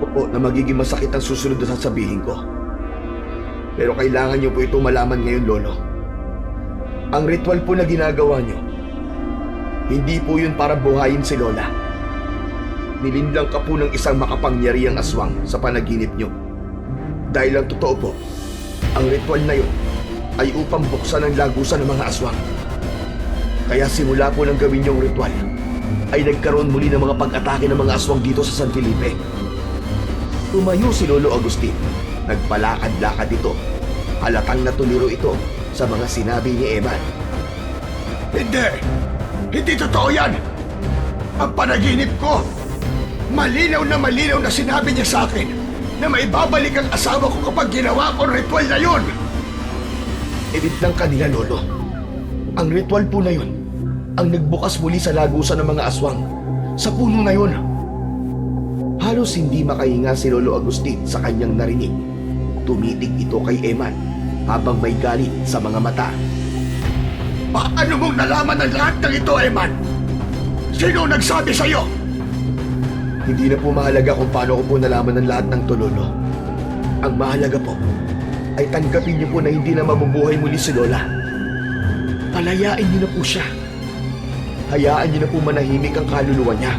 Oo, na magiging masakit ang susunod na sasabihin ko. Pero kailangan niyo po ito malaman ngayon, Lolo. Ang ritual po na ginagawa niyo, hindi po yun para buhayin si Lola. Nilinlang ka po ng isang makapangyarihang aswang sa panaginip niyo. Dahil ang totoo po, ang ritual na yun ay upang buksan ang lagusan ng mga aswang. Kaya simula po nang gawin niyong ritual, ay nagkaroon muli ng mga pag-atake ng mga aswang dito sa San Felipe. Tumayo si Lolo Agustin. Nagpalakad-lakad ito. Halatang natuliro ito sa mga sinabi ni Eman. Hindi! Hindi totoo yan! Ang panaginip ko, malinaw na sinabi niya sa akin na maibabalik ang asawa ko kapag ginawa ko ang ritual na yun! Edit lang kanila, Lolo. Ang ritual po na yun ang nagbukas muli sa lagusan ng mga aswang sa puno na yun. Halos hindi makahinga si Lolo Agustin sa kanyang narinig. Tumitig ito kay Eman habang may galit sa mga mata. Paano mong nalaman ang lahat ng ito, Eman? Sino nagsabi sa'yo? Hindi na po mahalaga kung paano ko po nalaman ang lahat ng to, Lolo. Ang mahalaga po ay tanggapin niyo po na hindi na mabubuhay muli si Lola. Palayain niyo na po siya. Hayaan niyo na po manahimik ang kaluluwa niya.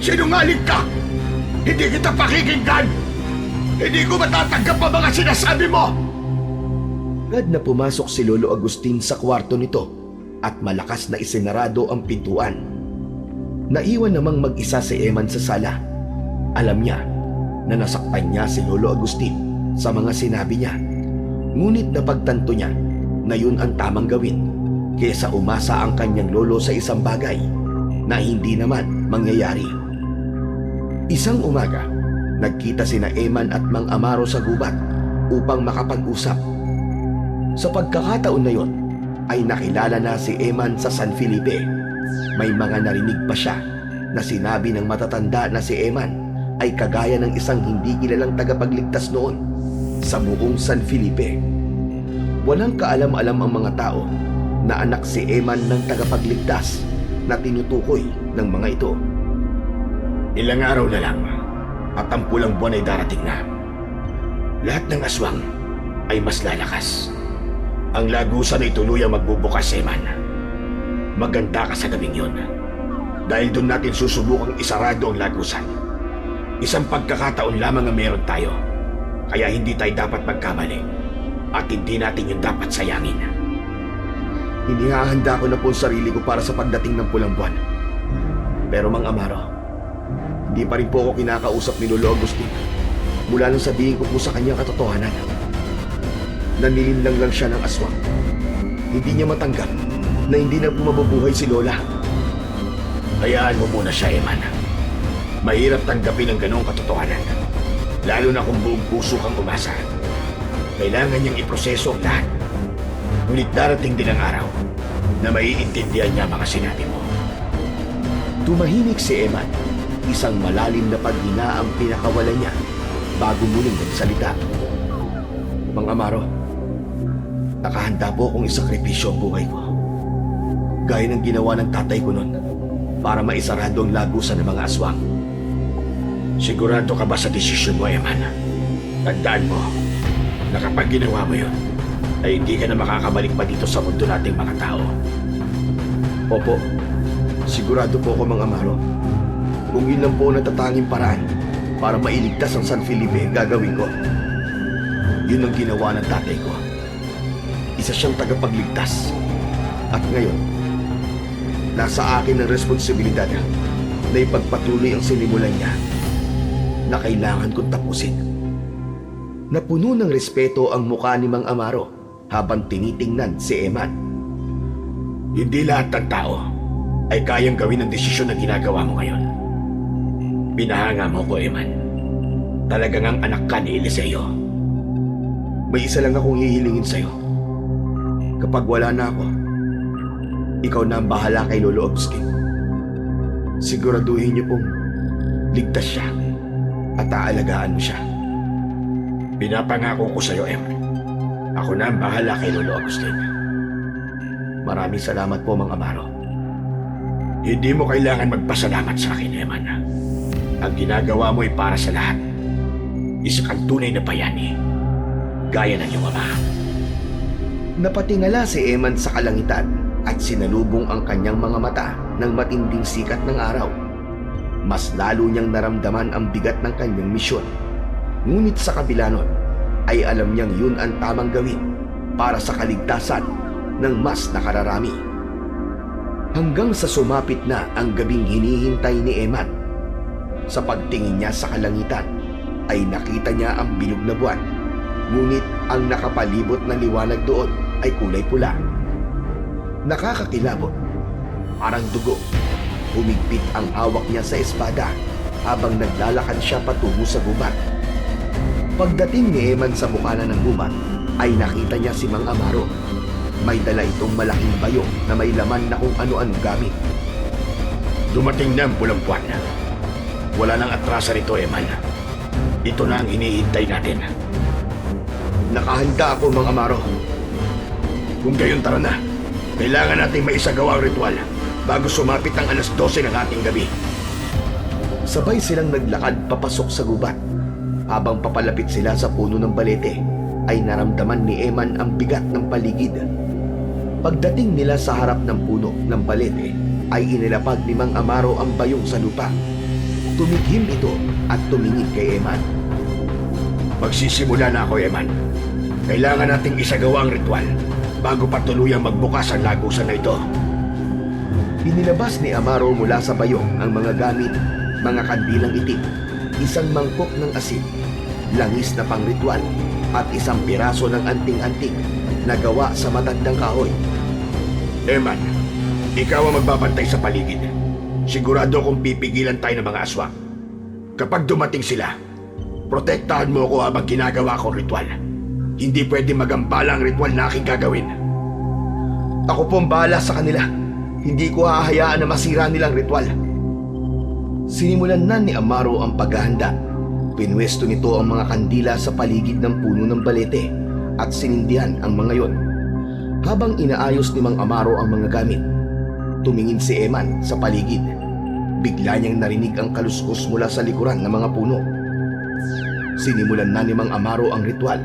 Sinungaling ka! Hindi kita pakikinggan! Hindi ko matatanggap ang mga sinasabi mo! Agad na pumasok si Lolo Agustin sa kwarto nito at malakas na isinarado ang pintuan. Naiwan namang mag-isa si Eman sa sala. Alam niya na nasaktan niya si Lolo Agustin sa mga sinabi niya. Ngunit napagtanto niya na yun ang tamang gawin kaysa umasa ang kanyang lolo sa isang bagay na hindi naman mangyayari. Isang umaga, nagkita sina Eman at Mang Amaro sa gubat upang makapag-usap. Sa pagkakataon na yon, ay nakilala na si Eman sa San Felipe. May mga narinig pa siya na sinabi ng matatanda na si Eman ay kagaya ng isang hindi kilalang tagapagligtas noon sa buong San Felipe. Walang kaalam-alam ang mga tao na anak si Eman ng tagapagligtas na tinutukoy ng mga ito. Ilang araw na lang at ang pulang buwan ay darating na. Lahat ng aswang ay mas lalakas. Ang lagusan ay tuluyang magbubukas, Eman. Maganda ka sa gabing yun. Dahil doon natin susubukang isarado ang lagusan. Isang pagkakataon lamang ang meron tayo. Kaya hindi tayo dapat magkamali. At hindi natin yung dapat sayangin. Inihahanda ko na po ang sarili ko para sa pagdating ng pulang buwan. Pero Mang Amaro, hindi pa rin po ako kinakausap ni Lolo Agustin mula nang sabihin ko po sa kanya katotohanan. Nanilinlang lang siya ng aswang. Hindi niya matanggap na hindi na po mabubuhay si Lola. Hayaan mo muna siya, Eman. Mahirap tanggapin ang ganong katotohanan. Lalo na kung buong puso kang umasa. Kailangan niyang iproseso ang lahat. Ngunit darating din ang araw na maiintindihan niya mga sinabi mo. Tumahimik si Eman. Isang malalim na paghina ang pinakawalan niya bago muling nagsalita. Mang Amaro, nakahanda po akong isakripisyo ang buhay ko. Gaya ng ginawa ng tatay ko noon para maisarado ang lagusan ng mga aswang. Sigurado ka ba sa desisyon mo, Eman? Tandaan mo na kapag ginawa mo yun, ay hindi ka na makakabalik pa dito sa mundo nating mga tao. Opo, sigurado po ako, Mang Amaro. Kung yun lang po ang natatanging paraan para mailigtas ang San Felipe, gagawin ko. Yun ang ginawa ng tatay ko. Isa siyang tagapagligtas. At ngayon, nasa akin ang responsibilidad na ipagpatuloy ang sinimulan niya na kailangan kong tapusin. Napuno ng respeto ang mukha ni Mang Amaro habang tinitingnan si Eman. Hindi lahat ng tao ay kayang gawin ang desisyon na ginagawa mo ngayon. Pinahanga mo ko, Eman. Talagang ang anak ka ni Eliseo. May isa lang akong hihilingin sa'yo. Kapag wala na ako, ikaw na ang bahala kay Lolo Agustin. Siguraduhin niyo pong ligtas siya at aalagaan mo siya. Pinapangako ko sa'yo, Eman. Ako na ang bahala kay Lolo Agustin. Maraming salamat po, Mang Amaro. Hindi mo kailangan magpasalamat sa akin, Eman. Ang ginagawa mo ay para sa lahat. Isa kang tunay na bayani, gaya ng iyong ama. Napatingala si Eman sa kalangitan at sinalubong ang kanyang mga mata ng matinding sikat ng araw. Mas lalo niyang naramdaman ang bigat ng kanyang misyon. Ngunit sa kabila nun, ay alam niyang yun ang tamang gawin para sa kaligtasan ng mas nakararami. Hanggang sa sumapit na ang gabing hinihintay ni Eman. Sa pagtingin niya sa kalangitan, ay nakita niya ang bilog na buwan. Ngunit ang nakapalibot na liwanag doon ay kulay pula. Nakakakilabot, parang dugo. Humigpit ang hawak niya sa espada habang naglalakad siya patungo sa gubat. Pagdating ni Eman sa bukana ng gubat, ay nakita niya si Mang Amaro. May dala itong malaking bayong na may laman na kung ano-ano gamit. Dumating na ang pulang buwan. Wala nang atrasa rito, Eman. Ito na ang hinihintay natin. Nakahanda ako, Mang Amaro. Kung gayon, tara na. Kailangan nating maisagawa ang ritual bago sumapit ang 12:00 ng ating gabi. Sabay silang naglakad papasok sa gubat. Habang papalapit sila sa puno ng balete, ay naramdaman ni Eman ang bigat ng paligid. Pagdating nila sa harap ng puno ng balete, ay inilapag ni Mang Amaro ang bayong sa lupa. Tumighim ito at tumingin kay Eman. Magsisimula na ako, Eman. Kailangan nating isagawa ang ritual bago pa tuluyang magbukas ang lagusan na ito. Inilabas ni Amaro mula sa bayong ang mga gamit, mga kandilang itim, isang mangkok ng asin, langis na pang-ritual, at isang piraso ng anting-anting na gawa sa matandang kahoy. Eman, ikaw ang magbabantay sa paligid. Sigurado kong pipigilan tayo ng mga aswang. Kapag dumating sila, protektahan mo ako habang ginagawa ko ang ritual. Hindi pwede magambala ang ritual na aking gagawin. Ako po ang bahala sa kanila. Hindi ko hahayaan na masira nilang ritual. Sinimulan na ni Amaro ang paghahanda. Pinwesto nito ang mga kandila sa paligid ng puno ng balete at sinindihan ang mga yon. Habang inaayos ni Mang Amaro ang mga gamit, tumingin si Eman sa paligid. Bigla niyang narinig ang kaluskos mula sa likuran ng mga puno. Sinimulan na ni Mang Amaro ang ritual.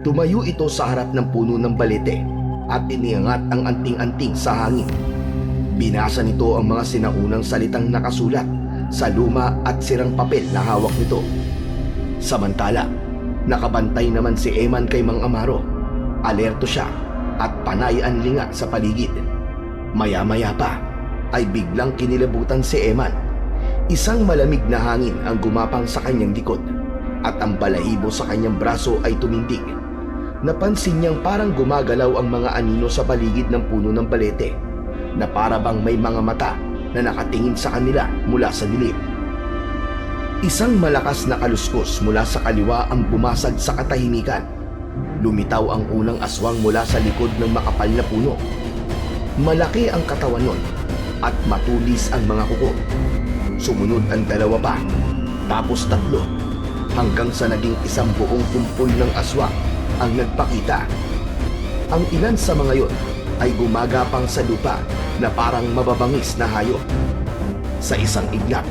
Tumayo ito sa harap ng puno ng balete at iniangat ang anting-anting sa hangin. Binasa nito ang mga sinaunang salitang nakasulat sa luma at sirang papel na hawak nito. Samantala, nakabantay naman si Eman kay Mang Amaro. Alerto siya at panay ang linga sa paligid. Maya-maya pa ay biglang kinilabutan si Eman. Isang malamig na hangin ang gumapang sa kanyang likod at ang balahibo sa kanyang braso ay tumindig. Napansin niyang parang gumagalaw ang mga anino sa paligid ng puno ng balete na para bang may mga mata na nakatingin sa kanila mula sa dilim. Isang malakas na kaluskos mula sa kaliwa ang bumasag sa katahimikan. Lumitaw ang unang aswang mula sa likod ng makapal na puno. Malaki ang katawan nun at matulis ang mga kuko. Sumunod ang dalawa pa, tapos tatlo, hanggang sa naging isang buong kumpol ng aswang ang nagpakita. Ang ilan sa mga yon ay gumagapang sa lupa na parang mababangis na hayop. Sa isang iglap,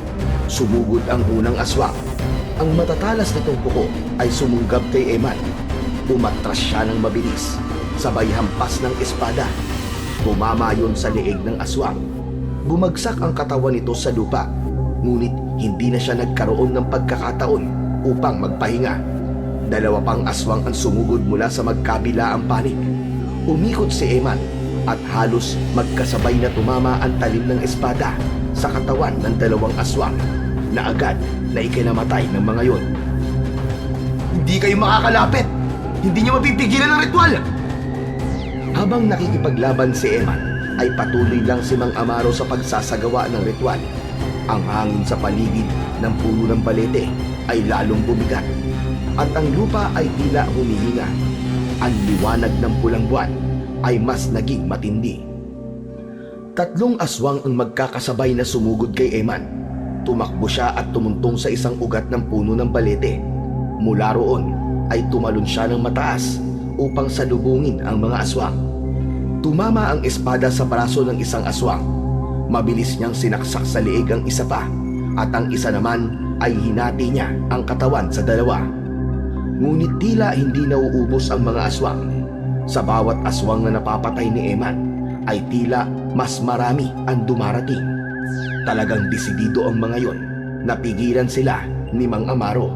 Sumugod ang unang aswang. Ang matatalas nitong kuko ay sumunggab kay Eman. Umatras siya ng mabilis, sabay hampas ng espada. Tumama yun sa leeg ng aswang. Bumagsak ang katawan nito sa lupa, ngunit hindi na siya nagkaroon ng pagkakataon upang magpahinga. Dalawa pang aswang ang sumugod mula sa magkabilaang panig. Umikot si Eman at halos magkasabay na tumama ang talim ng espada sa katawan ng dalawang aswang na agad na ikinamatay ng mga yon. Hindi kayo makakalapit! Hindi niyo mapipigilan ang ritual! Habang nakikipaglaban si Eman, ay patuloy lang si Mang Amaro sa pagsasagawa ng ritual. Ang hangin sa paligid ng puno ng balete ay lalong bumigat at ang lupa ay tila humihinga. Ang liwanag ng pulang buwan ay mas naging matindi. Tatlong aswang ang magkakasabay na sumugod kay Eman. Tumakbo siya at tumuntong sa isang ugat ng puno ng balete. Mula roon ay tumalon siya ng mataas upang salubungin ang mga aswang. Tumama ang espada sa braso ng isang aswang. Mabilis niyang sinaksak sa leeg ang isa pa at ang isa naman ay hinati niya ang katawan sa dalawa. Ngunit tila hindi nauubos ang mga aswang. Sa bawat aswang na napapatay ni Eman ay tila mas marami ang dumarating. Talagang desidido ang mga yon. Napigilan sila ni Mang Amaro.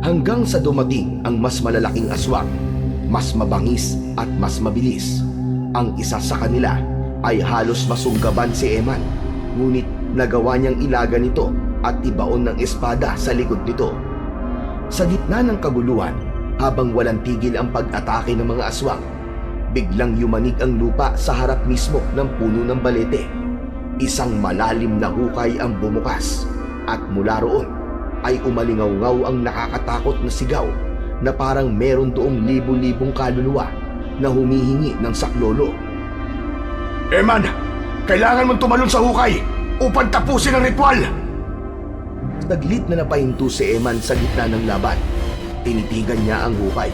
Hanggang sa dumating ang mas malalaking aswang, mas mabangis at mas mabilis. Ang isa sa kanila ay halos masunggaban si Eman, ngunit nagawa niyang ilagan nito at ibaon ng espada sa likod nito. Sa gitna ng kaguluhan, habang walang tigil ang pag-atake ng mga aswang, biglang yumanig ang lupa sa harap mismo ng puno ng balete. Isang malalim na hukay ang bumukas at mula roon ay umalingaw-ngaw ang nakakatakot na sigaw na parang meron doong libu-libong kaluluwa na humihingi ng saklolo. Eman, kailangan mong tumalon sa hukay upang tapusin ang ritual! Saglit na napahinto si Eman sa gitna ng laban. Tinitigan niya ang hukay.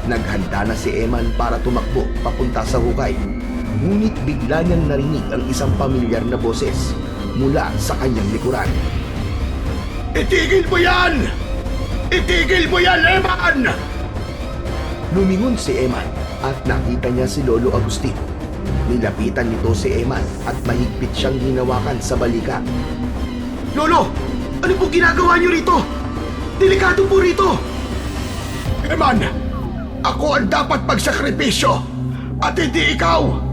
Naghanda na si Eman para tumakbo papunta sa hukay. Ngunit bigla niyang narinig ang isang pamilyar na boses mula sa kanyang likuran. Itigil mo yan! Itigil mo yan, Eman! Lumingon si Eman at nakita niya si Lolo Agustin. Nilapitan nito si Eman at mahigpit siyang hinawakan sa balikat. Lolo! Ano po ginagawa niyo rito? Delikado po rito! Eman! Ako ang dapat magsakripisyo at hindi ikaw!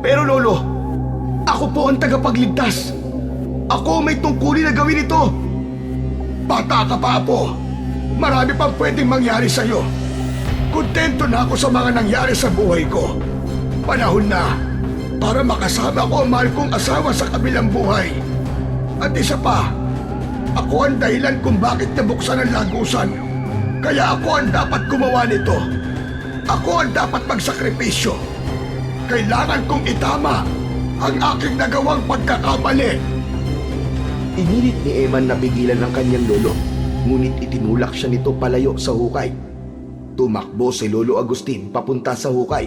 Pero Lolo, ako po ang tagapagligtas. Ako may tungkulin na gawin ito. Bata ka pa, Apo. Marami pang pwedeng mangyari sa'yo. Kontento na ako sa mga nangyari sa buhay ko. Panahon na para makasama ko ang mahal kong asawa sa kabilang buhay. At isa pa, ako ang dahilan kung bakit nabuksan ang lagusan. Kaya ako ang dapat gumawa nito. Ako ang dapat magsakripisyo. Kailangan kong itama ang aking nagawang pagkakamali. Inilit ni Eman na pigilan ng kanyang lolo, ngunit itinulak siya nito palayo sa hukay. Tumakbo si Lolo Agustin papunta sa hukay.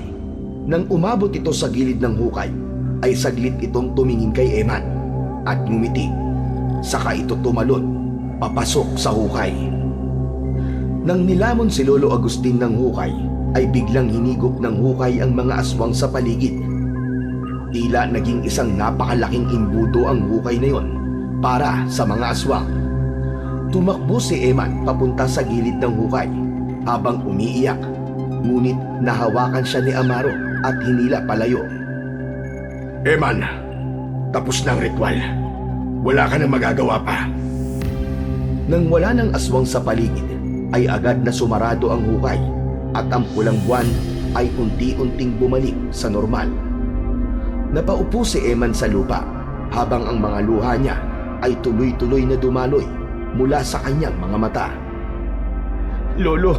Nang umabot ito sa gilid ng hukay, ay saglit itong tumingin kay Eman at ngumiti. Saka ito tumalon, papasok sa hukay. Nang nilamon si Lolo Agustin ng hukay, ay biglang hinigop ng hukay ang mga aswang sa paligid. Tila naging isang napakalaking imbudo ang hukay na yon para sa mga aswang. Tumakbo si Eman papunta sa gilid ng hukay habang umiiyak, ngunit nahawakan siya ni Amaro at hinila palayo. Eman, tapos na ang ritual. Wala ka nang magagawa pa. Nang wala ng aswang sa paligid, ay agad na sumarado ang hukay at ang pulang buwan ay unti-unting bumalik sa normal. Napaupo si Eman sa lupa habang ang mga luha niya ay tuloy-tuloy na dumaloy mula sa kanyang mga mata. Lolo,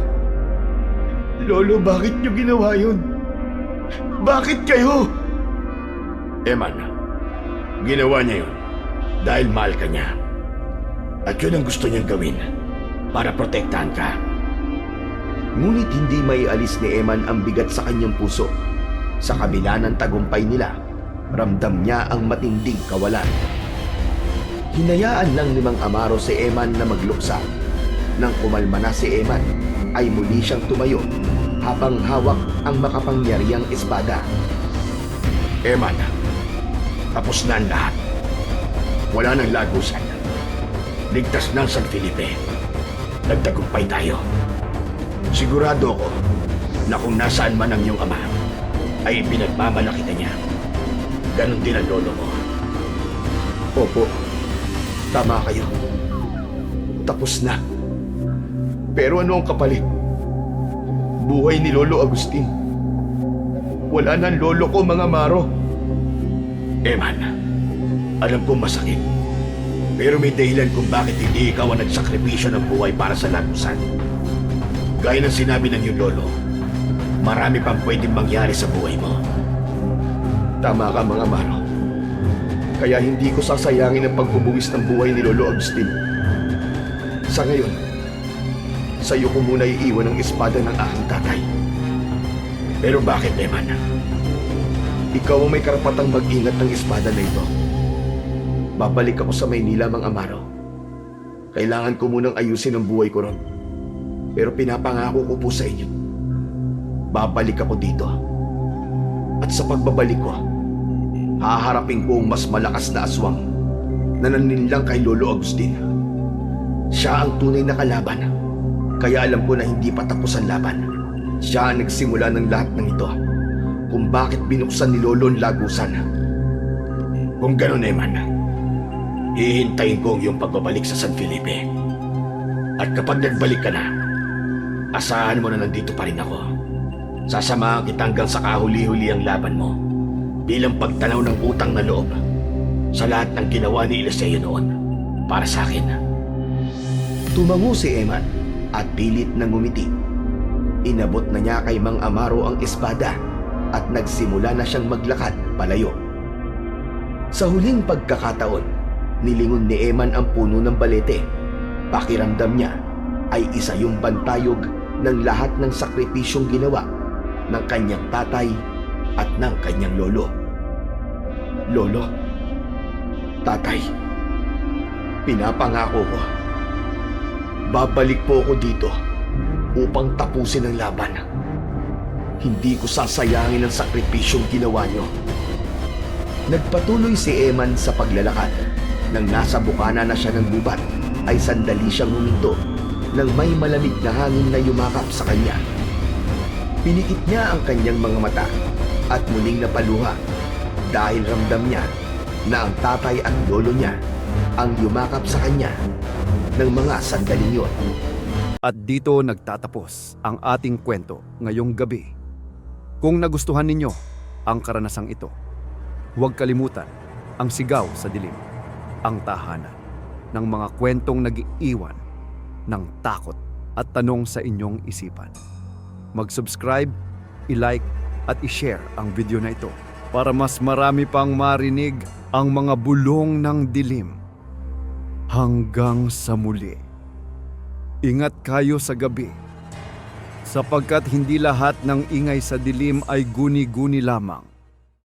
bakit niyo ginawa yun? Bakit kayo? Eman, ginawa niya yun dahil mahal ka niya. At yun ang gusto niyang gawin para protektahan ka. Ngunit hindi maialis ni Eman ang bigat sa kanyang puso. Sa kabila ng tagumpay nila, ramdam niya ang matinding kawalan. Hinayaan lang ni Mang Amaro si Eman na magluksa. Nang kumalma na si Eman, ay muli siyang tumayo habang hawak ang makapangyarihang espada. Eman, tapos na ang lahat. Wala nang lagusan. Ligtas na ang San Felipe. Nagtagumpay tayo. Sigurado ko na kung nasaan man ang iyong ama, ay pinagmamalaki ka niya. Ganon din ang lolo mo. Opo, tama kayo. Tapos na. Pero ano ang kapalit? Buhay ni Lolo Agustin. Wala na ang lolo ko, Mang Amaro. Eman, alam kong masakit. Pero may dahilan kung bakit hindi ikaw ang nagsakripisyo ng buhay para sa lagusan. Gaya ng sinabi ng iyong lolo, marami pang pwedeng mangyari sa buhay mo. Tama ka, Mang Amaro. Kaya hindi ko sasayangin ang pagbubuwis ng buhay ni Lolo Agustin. Sa ngayon, sa'yo ko muna iiwan ang espada ng aking tatay. Pero bakit, Eman? Ikaw ang may karapatang mag-ingat ng espada na ito. Babalik ako sa Maynila, Mang Amaro. Kailangan ko munang ayusin ang buhay ko ron. Pero pinapangako ko po sa inyo, babalik ako dito. At sa pagbabalik ko, haharapin ko ang mas malakas na aswang na naninlang kay Lolo Agustin. Siya ang tunay na kalaban. Kaya alam ko na hindi pa tapos ang laban. Siya ang nagsimula ng lahat ng ito. Kung bakit binuksan ni Lolo ang lagusan. Kung gano'n, Eman, hihintayin ko ang iyong pagbabalik sa San Felipe. At kapag nagbalik ka na, asahan mo na nandito pa rin ako. Sasamahan kita hanggang sa kahuli-huli ang laban mo bilang pagtanaw ng utang na loob sa lahat ng ginawa ni Eliseo noon para sa akin. Tumango si Eman at pilit na ngumiti. Inabot na niya kay Mang Amaro ang espada at nagsimula na siyang maglakad palayo. Sa huling pagkakataon, nilingon ni Eman ang puno ng balete. Pakiramdam niya ay isa yung bantayog ng lahat ng sakripisyong ginawa ng kanyang tatay at ng kanyang lolo. Lolo, tatay, pinapangako ko, babalik po ako dito upang tapusin ang laban. Hindi ko sasayangin ang sakripisyong ginawa niyo. Nagpatuloy si Eman sa paglalakad. Nang nasa bukana na siya ng gubat, ay sandali siyang huminto nang may malamig na hangin na yumakap sa kanya. Pinikit niya ang kanyang mga mata at muling napaluha dahil ramdam niya na ang tatay at lolo niya ang yumakap sa kanya ng mga sandaling yon. At dito nagtatapos ang ating kwento ngayong gabi. Kung nagustuhan ninyo ang karanasang ito, huwag kalimutan ang Sigaw sa Dilim, ang tahanan ng mga kwentong nag-iiwan ng takot at tanong sa inyong isipan. Mag-subscribe, i-like at i-share ang video na ito para mas marami pang marinig ang mga bulong ng dilim. Hanggang sa muli. Ingat kayo sa gabi, sapagkat hindi lahat ng ingay sa dilim ay guni-guni lamang.